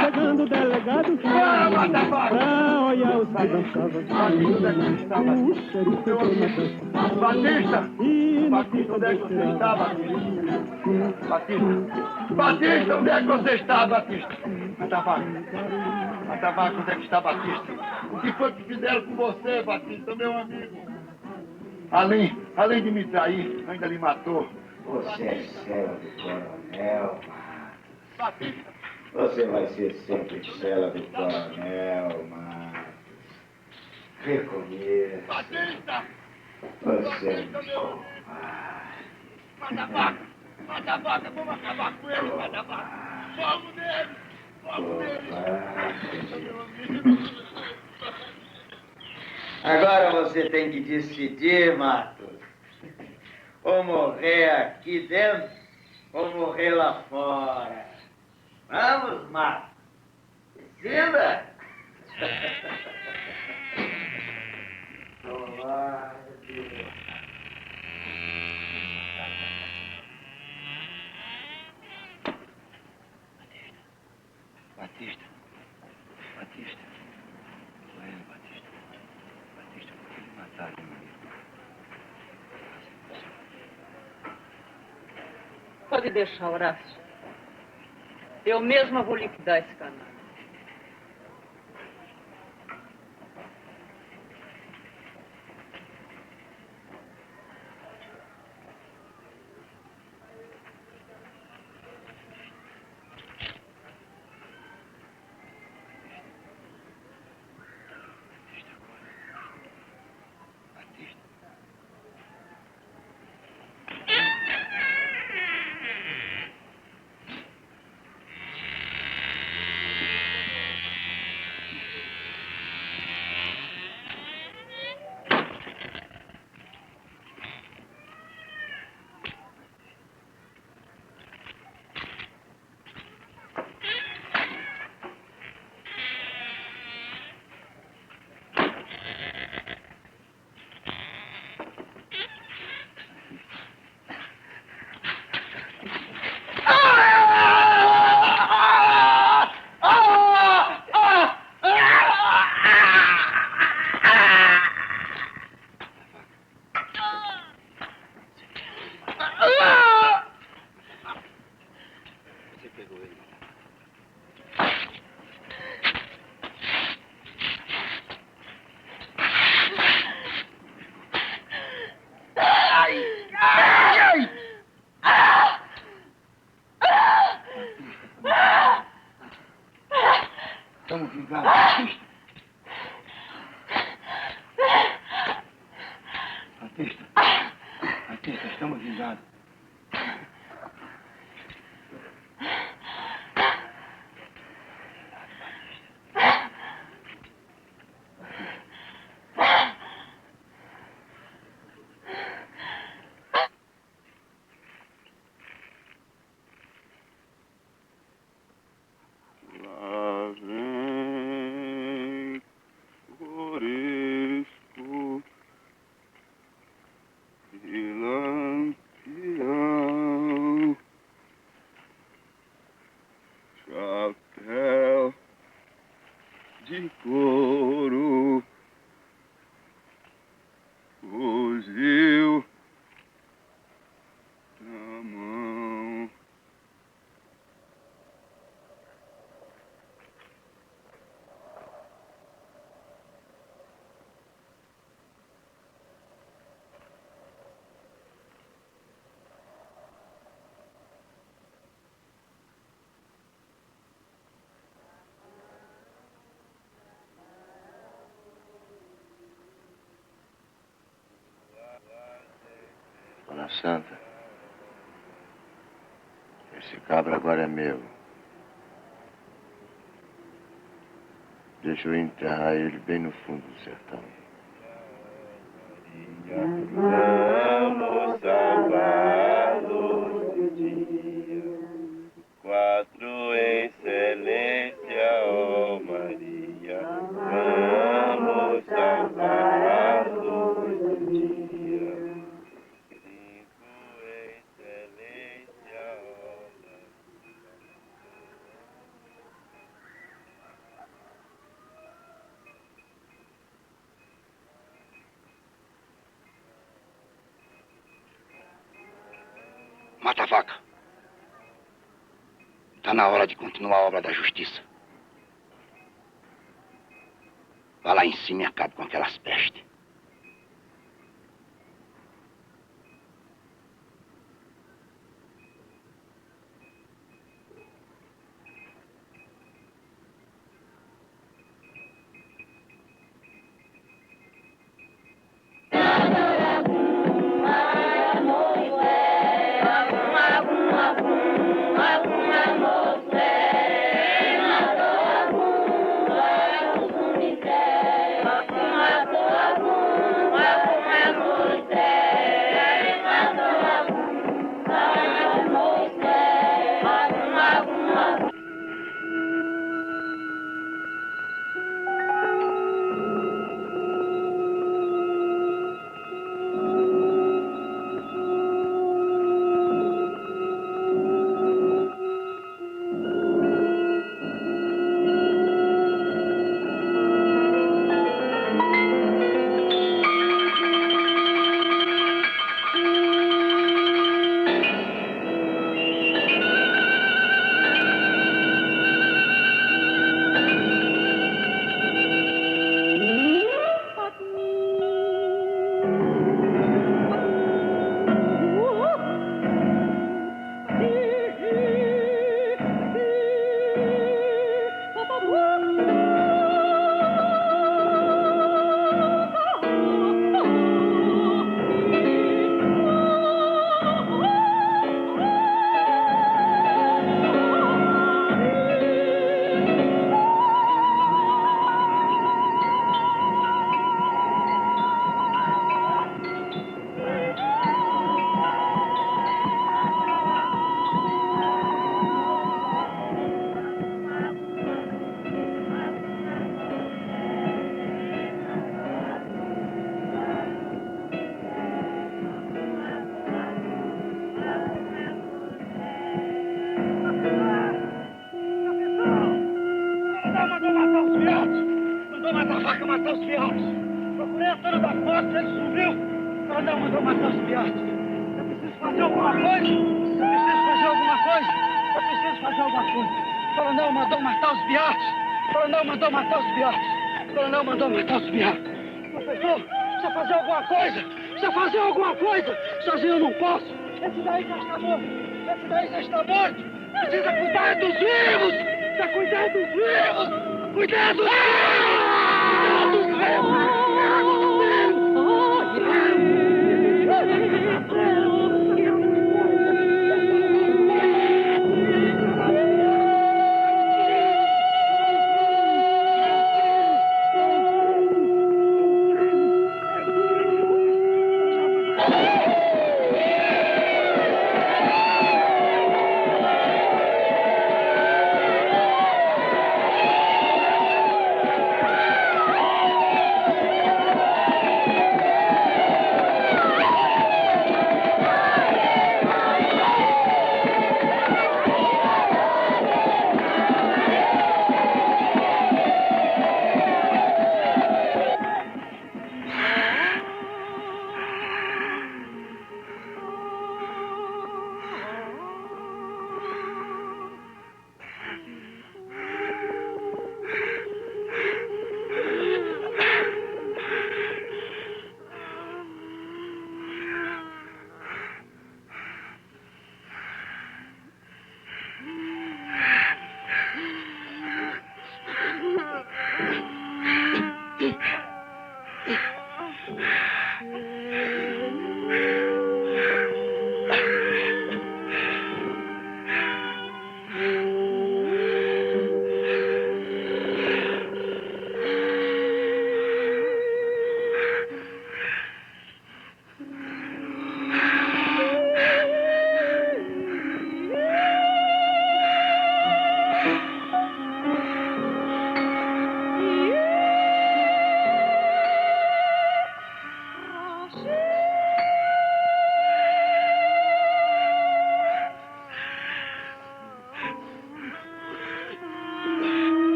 Chegando o delegado, para, olha o sabão. Batista, onde é que você está, Batista? Batista, onde é que você está, Batista? Mata-Vaca, onde é que está, Batista? O que foi que fizeram com você, Batista, meu amigo? Além de me trair, ainda lhe matou. Você é cela do coronel, Batista. Você vai ser sempre cela do coronel, Matos. Reconheça. Batista! Você é Mata-Vaca, vamos acabar com ele, Mata-Vaca. Vamos nele, Agora você tem que decidir, Matos. Ou morrer aqui dentro, ou morrer lá fora. Vamos, Matos. Decida. Olá, Deus. Batista. Foi ele, Batista. Batista, por que ele mataram meu amigo? Pode deixar, Horácio. Eu mesma vou liquidar esse canal. estamos vingados. Lá vem Corisco e Lampião, chapéu de couro, fuzil na mão. Dona Santa, esse cabra agora é meu. Deixa eu enterrar ele bem no fundo do sertão. Vamos salvá-lo de dia, 4 excelência, ó Maria. Vamos salvá-lo de dia, 5 excelência, ó Maria. Mata a vaca. Está na hora de continuar a obra da justiça. Vá lá em cima e acabe com aquelas pestes. Mandou matar a vaca, matar os viados. Procurei a cena da foto, ele sumiu. O coronel mandou matar os viados. Eu preciso fazer alguma coisa. Eu preciso fazer alguma coisa. O coronel mandou matar os viados. O coronel mandou matar os viados. O coronel mandou matar os viados. Professor, precisa fazer alguma coisa. Precisa fazer alguma coisa. Sozinho eu não posso. Esse daí já está morto. Esse daí já está morto. Precisa cuidar dos vivos. Precisa cuidar dos vivos. Cuidado! Cuidado dos vivos!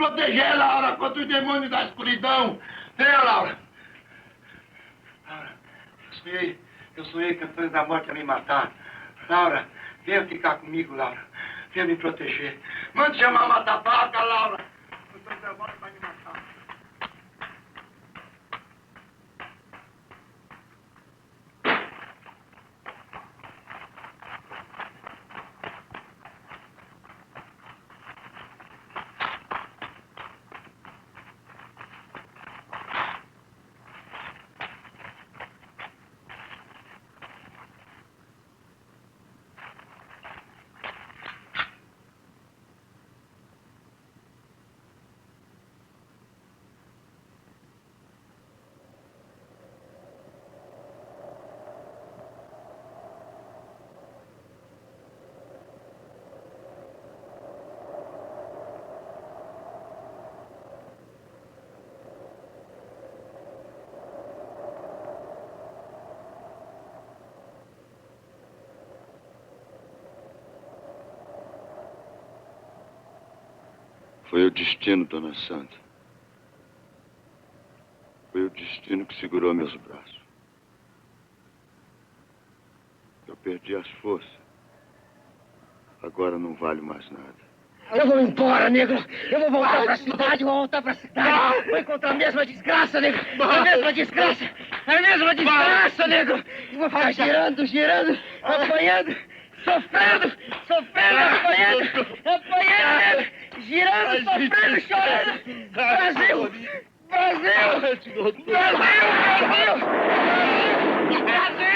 proteger, Laura, contra os demônios da escuridão. Venha, Laura. Laura, eu sonhei que a Antônio da Morte ia me matar. Laura, venha ficar comigo, Laura. Venha me proteger. Mande chamar a mata-vaca, Laura. O Antônio da Morte vai me matar. Foi o destino, Dona Santa. Foi o destino que segurou meus braços. Eu perdi as forças. Agora não vale mais nada. Eu vou embora, negro. Eu vou voltar pra cidade, vou voltar pra cidade. Vou encontrar a mesma desgraça, negro. A mesma desgraça. A mesma desgraça, negro. Vou ficar girando, girando, apanhando, sofrendo, apanhando, negro. Girando, sofrendo, chorando. Brasil! Brasil! Brasil! Brasil! Brasil!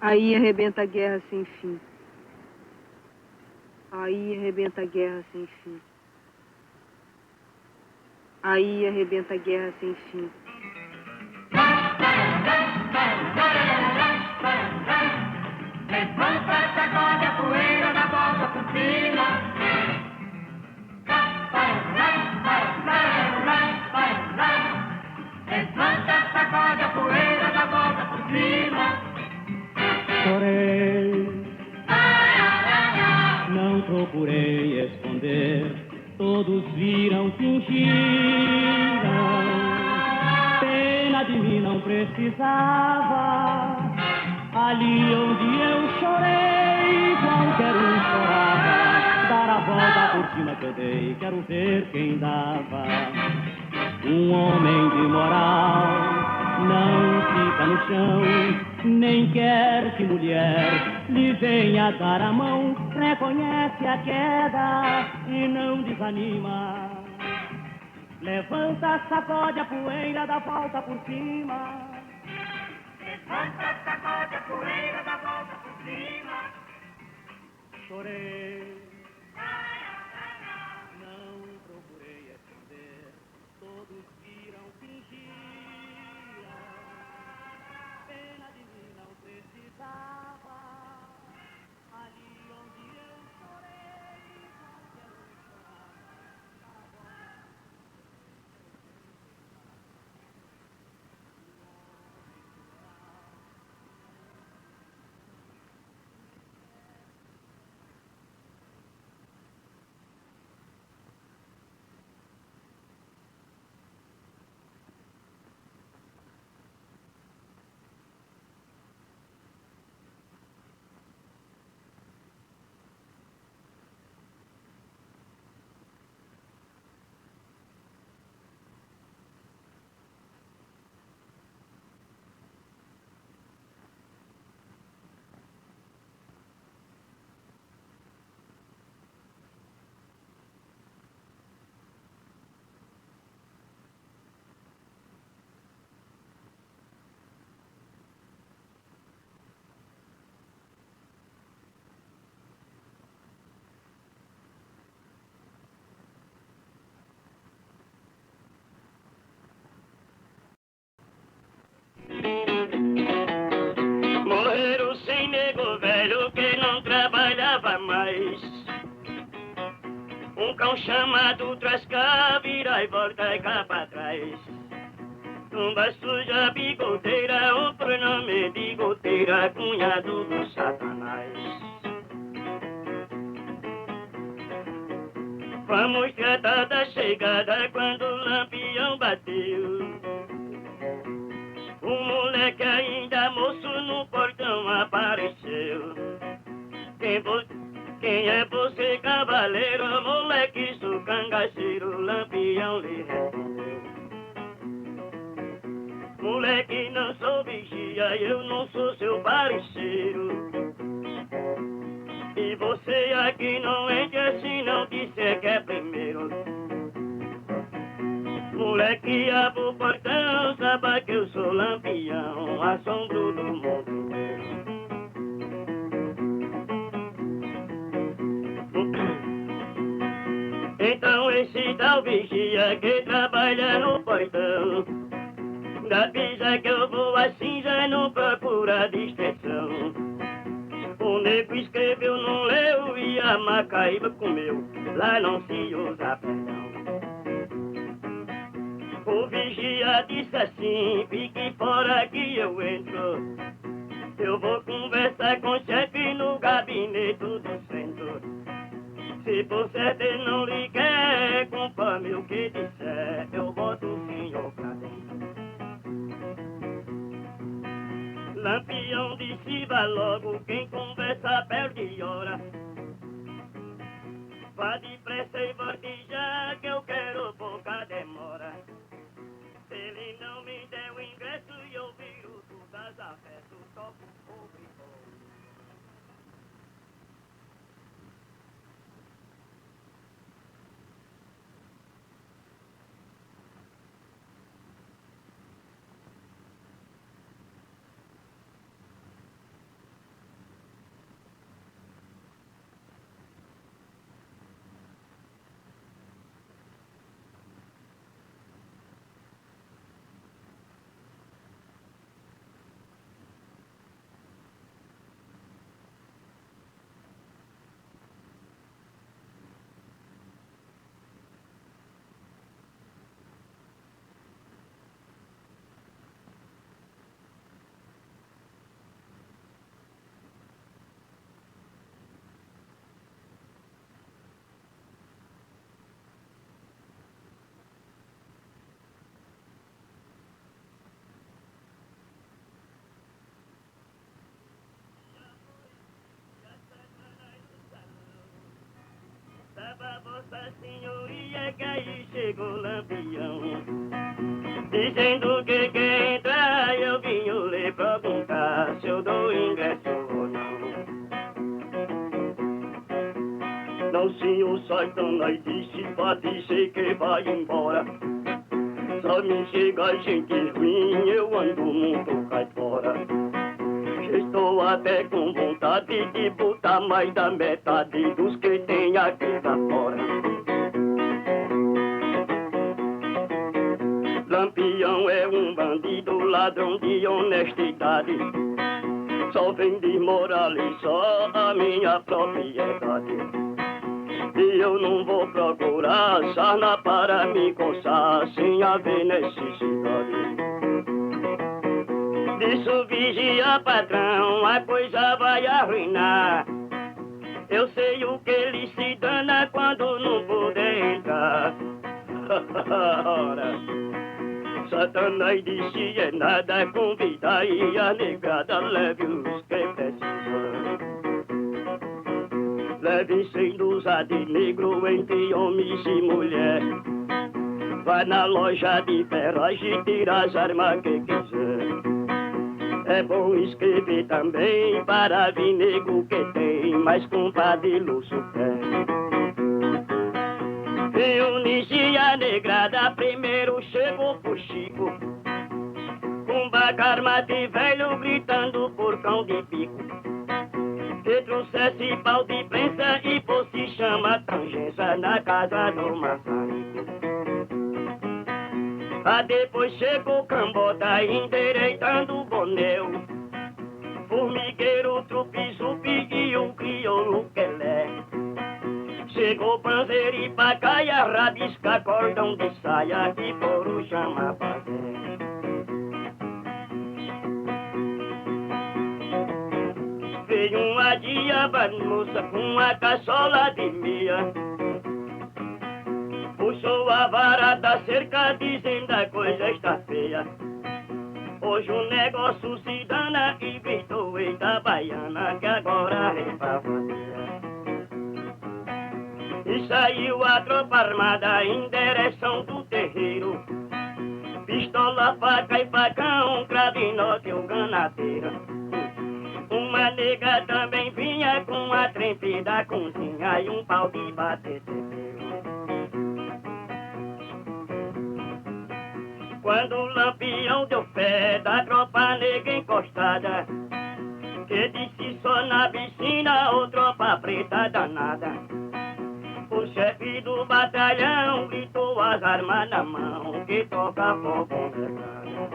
Aí arrebenta a guerra sem fim. Aí arrebenta a guerra sem fim. Aí arrebenta a guerra sem fim. Levanta, sacode a poeira da volta por cima. Levanta, sacode a poeira da volta por cima. Chorei, não procurei esconder, todos viram, fingiram. Pena de mim não precisava, ali onde eu chorei, qualquer um chorava. Dar a volta por cima que eu dei, quero ver quem dava. Um homem de moral não fica no chão, nem quer que mulher lhe venha dar a mão, reconhece a queda e não desanima. Levanta, sacode a poeira da volta por cima. Levanta, sacode a poeira da volta por cima. Chorei, não procurei esconder, todos viram, fingiram. Pena de mim não precisava, ali onde eu chorei, qualquer um chorava. Morreram sem nego velho que não trabalhava mais. Um cão chamado Trasca vira e volta cá pra trás. Tumba suja, bigoteira, o pronome bigoteira, cunhado do Satanás. Vamos tratar da chegada quando o lampião bateu. O moleque ainda moço no portão apareceu. Quem é você, cavaleiro? Moleque, sou cangaceiro, Lampião lhe respondeu. Moleque, não sou vigia, eu não sou seu parceiro. E você aqui não entra se não disser que é primeiro. Moleque, abre o portão, saiba que eu sou Lampião, assombro do mundo. Então esse tal vigia que trabalha no portão, da pisa que eu vou assim já não procura distração. O nego escreveu, não leu e a Macaíba comeu, lá não se usa perdão. O vigia disse assim, fique fora que eu entro. Eu vou conversar com o chefe no gabinete do centro. Se por certo ele não lhe quer, conforme o que disser, eu boto o senhor pra dentro. Lampião disse, vá logo, quem conversa perde hora. Vá depressa e volte já, que eu quero pouca demora. Se ele não me der o ingresso e eu viro todas as festas, toco fogo e fogo. Estava Vossa Senhoria que aí chegou o Lampião, dizendo que quer entrar. Eu vim lhe perguntar se eu dou ingresso ou não. Não, senhor Satanás disse pra dizer que vai embora. Só me chega gente ruim, eu ando muito cai fora. Estou até com vontade de botar mais da metade dos que tem aqui lá fora. Lampião é um bandido, ladrão de honestidade. Só vem desmoralizar a minha propriedade. E eu não vou procurar sarna para me coçar sem haver necessidade. Disso vigia, patrão, a coisa vai arruinar. Eu sei o que ele se dana quando não puder entrar. Ora, Satanás disse é nada, convida e a negada leve os que precisam. Leve sem dúzia de negro entre homens e mulher. Vai na loja de ferragem e tira as armas que quiser. É bom escrever também para vir nego que tem mais compadre Lúcio pé. E o Nigia negrada primeiro chegou pro Chico, com bacarma de velho gritando por cão de pico. Que trouxesse pau de prensa e fosse chama tangência na casa do maçarico. Depois chegou Cambota endireitando o bonel, formigueiro, trupe-zupi e o crioulo Quelé. Chegou panzeiro e pacaia, rabisca cordão de saia e foram chamar Pazé. Veio uma diaba moça com uma caçola de meia, puxou a vara da cerca dizendo a coisa está feia. Hoje o negócio se dana e gritou eita baiana que agora é pra valer. E saiu a tropa armada em direção do terreiro, pistola, faca e facão, cravinote ou ganadeira. Uma nega também vinha com a trempe da cozinha e um pau de bater tempero. Quando o Lampião deu fé da tropa negra encostada, que disse só na piscina ou tropa preta danada, o chefe do batalhão gritou as armas na mão, que toca fogo negado.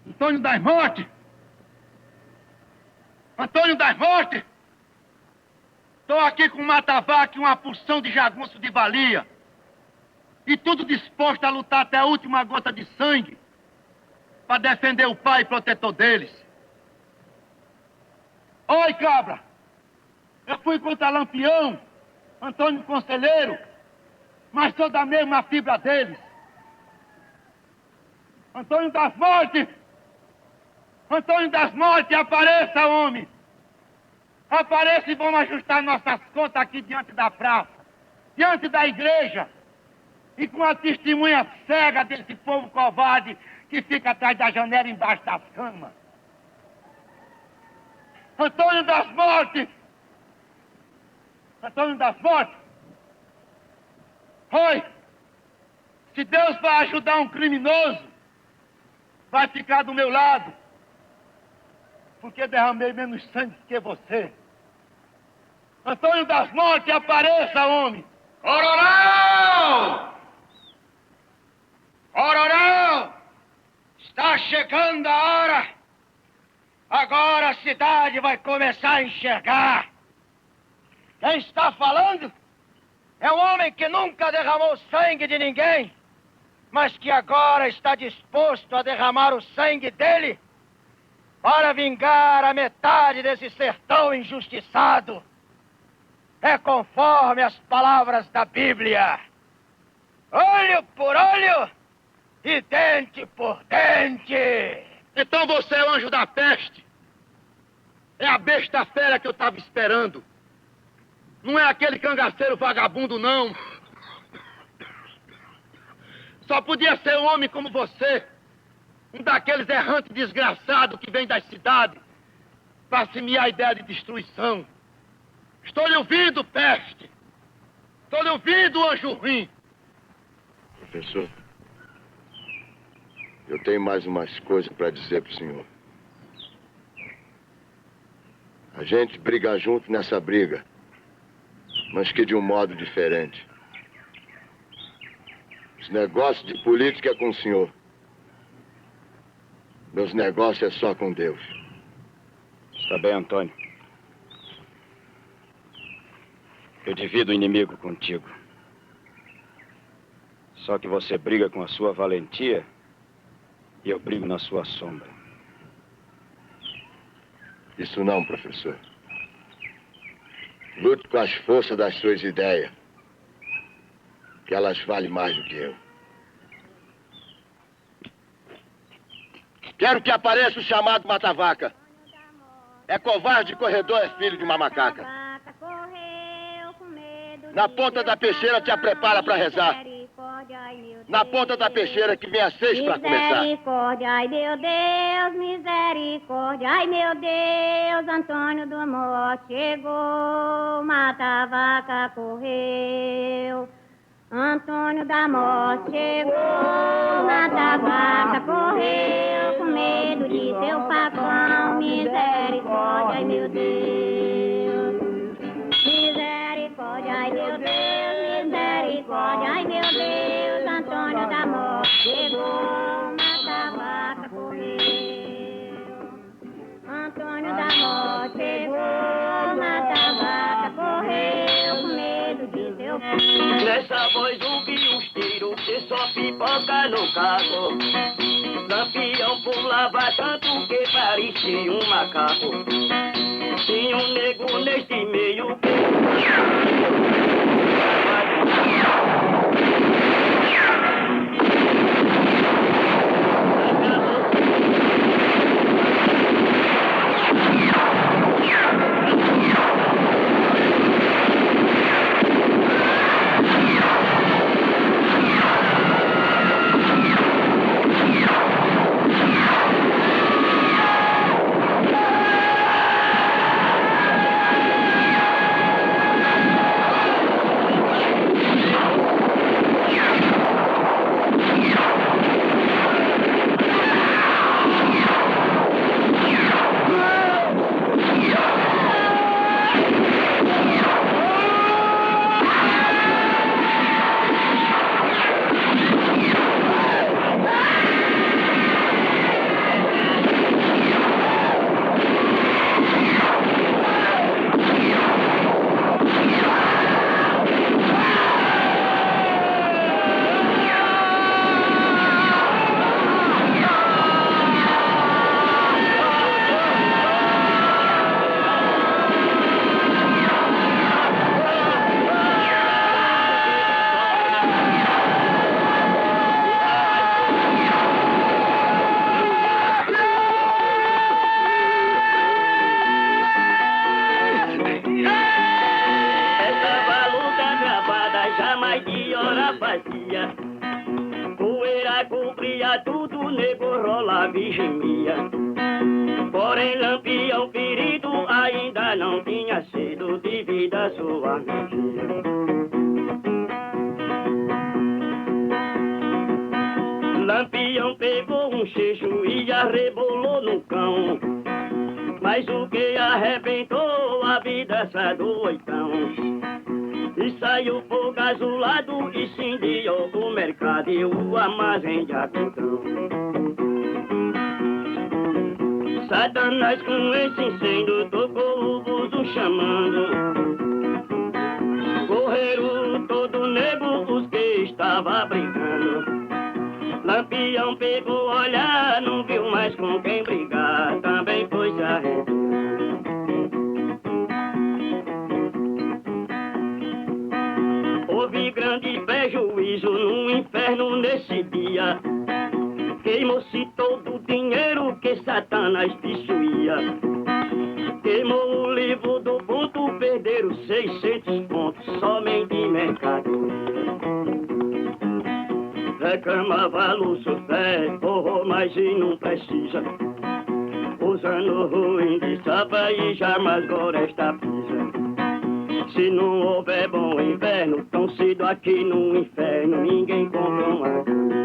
Antônio das Mortes! Antônio das Mortes! Estou aqui com um mata-vaca e uma porção de jagunço de valia. E tudo disposto a lutar até a última gota de sangue para defender o pai protetor deles. Oi, cabra! Eu fui contra Lampião, Antônio Conselheiro, mas sou da mesma fibra deles. Antônio das Mortes! Antônio das Mortes, apareça, homem! Apareça e vamos ajustar nossas contas aqui diante da praça, diante da igreja, e com a testemunha cega desse povo covarde que fica atrás da janela embaixo das camas. Antônio das Mortes! Antônio das Mortes! Oi! Se Deus vai ajudar um criminoso, vai ficar do meu lado, porque derramei menos sangue que você. Antônio das Mortes, apareça, homem! Coronel! Coronel! Está chegando a hora. Agora a cidade vai começar a enxergar. Quem está falando é um homem que nunca derramou sangue de ninguém, mas que agora está disposto a derramar o sangue dele para vingar a metade desse sertão injustiçado. É conforme as palavras da Bíblia. Olho por olho e dente por dente. Então você é o anjo da peste. É a besta fera que eu estava esperando. Não é aquele cangaceiro vagabundo, não. Só podia ser um homem como você. Um daqueles errantes desgraçados que vem das cidades para semear a ideia de destruição. Estou lhe ouvindo, peste! Estou lhe ouvindo, anjo ruim! Professor, eu tenho mais umas coisas para dizer pro senhor. A gente briga junto nessa briga, mas que de um modo diferente. Os negócios de política é com o senhor. Meus negócios é só com Deus. Está bem, Antônio. Eu divido o inimigo contigo. Só que você briga com a sua valentia e eu brigo na sua sombra. Isso não, professor. Lute com as forças das suas ideias, que elas valem mais do que eu. Quero que apareça o chamado mata-vaca. É covarde corredor, é filho de uma macaca. Na ponta da peixeira te prepara para rezar. Na ponta da peixeira que vem às 6 para começar. Misericórdia, ai meu Deus, misericórdia, ai meu Deus, Antônio do Amor chegou, mata-vaca correu. Antônio da Morte chegou, mata-vaca correu, com medo de seu facão, misericórdia, ai meu Deus. Misericórdia, ai meu Deus, misericórdia, ai meu Deus, Antônio da Morte chegou, mata-vaca correu. Antônio da Morte chegou, mata-vaca correu, com medo de seu facão. Nessa voz ouvi os tiros que só pipoca no carro. Lampião pulava tanto que parecia um macaco. Tinha um nego neste meio que... Poeira cobria tudo, nego rolava e gemia. Porém Lampião ferido ainda não tinha sido de vida sua mentira. Lampião pegou um checho e arrebolou no cão. Mas o que arrebentou a vida do oitão. E saiu fogo azulado e incendiou o mercado e o armazém de algodão. Satanás com esse incêndio tocou o buzo chamando. Correram todo nego os que estavam brincando. Lampião pegou olhar, não viu mais com quem brigar, também foi se arrepentar. Houve grande prejuízo no inferno nesse dia. Queimou-se todo o dinheiro que Satanás possuía. Queimou o livro do ponto, perderam 600 pontos somente em mercadoria. Reclamava Lúcifer, mas e não precisa. Usando ruim de sapa e jamais agora está pisa. Se não houver bom inverno, tão cedo aqui no inferno, ninguém compra uma camisa.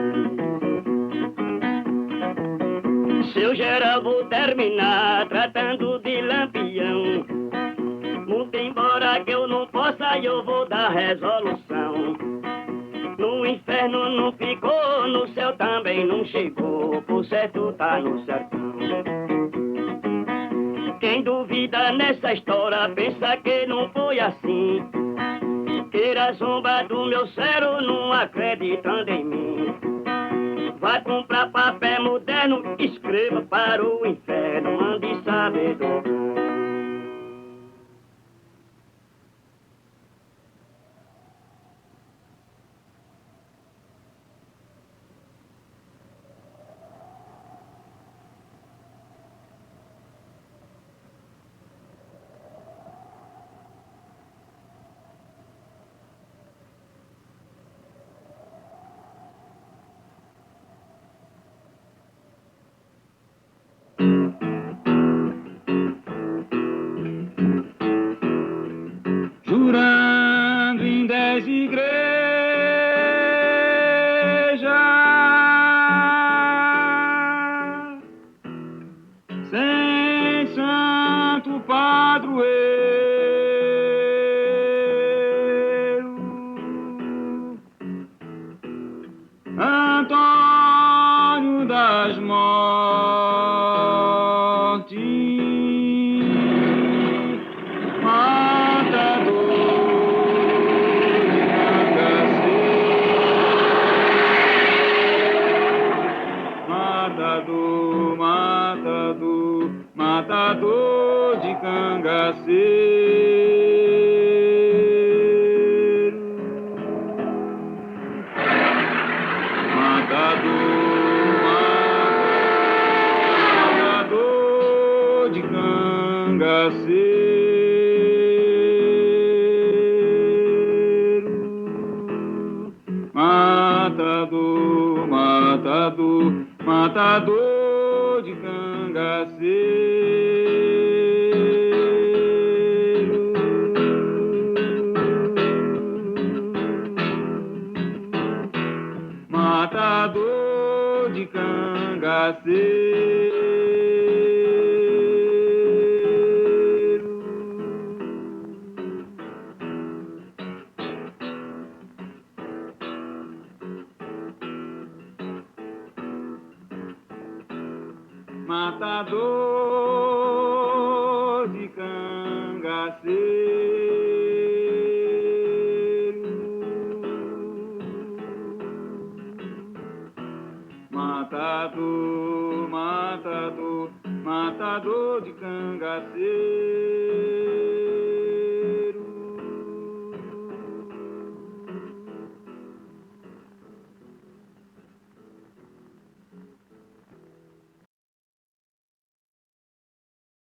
Seu geral, vou terminar tratando de lampião. Muito embora que eu não possa, eu vou dar resolução. No inferno não ficou, no céu também não chegou, por certo tá no sertão. Quem duvida nessa história pensa que não foi assim. Queira zombar do meu cérebro não acreditando em mim. Vai comprar papel moderno, escreva para o inferno, ande sabedor. Jurando em 10 igrejas, sem santo padroeiro, Antônio das Mortes, matador de cangaceiro, matador de cangaceiro, matador de cangaceiro. Matador de cangaceiro. Matador de cangaceiro, matador de cangaceiro.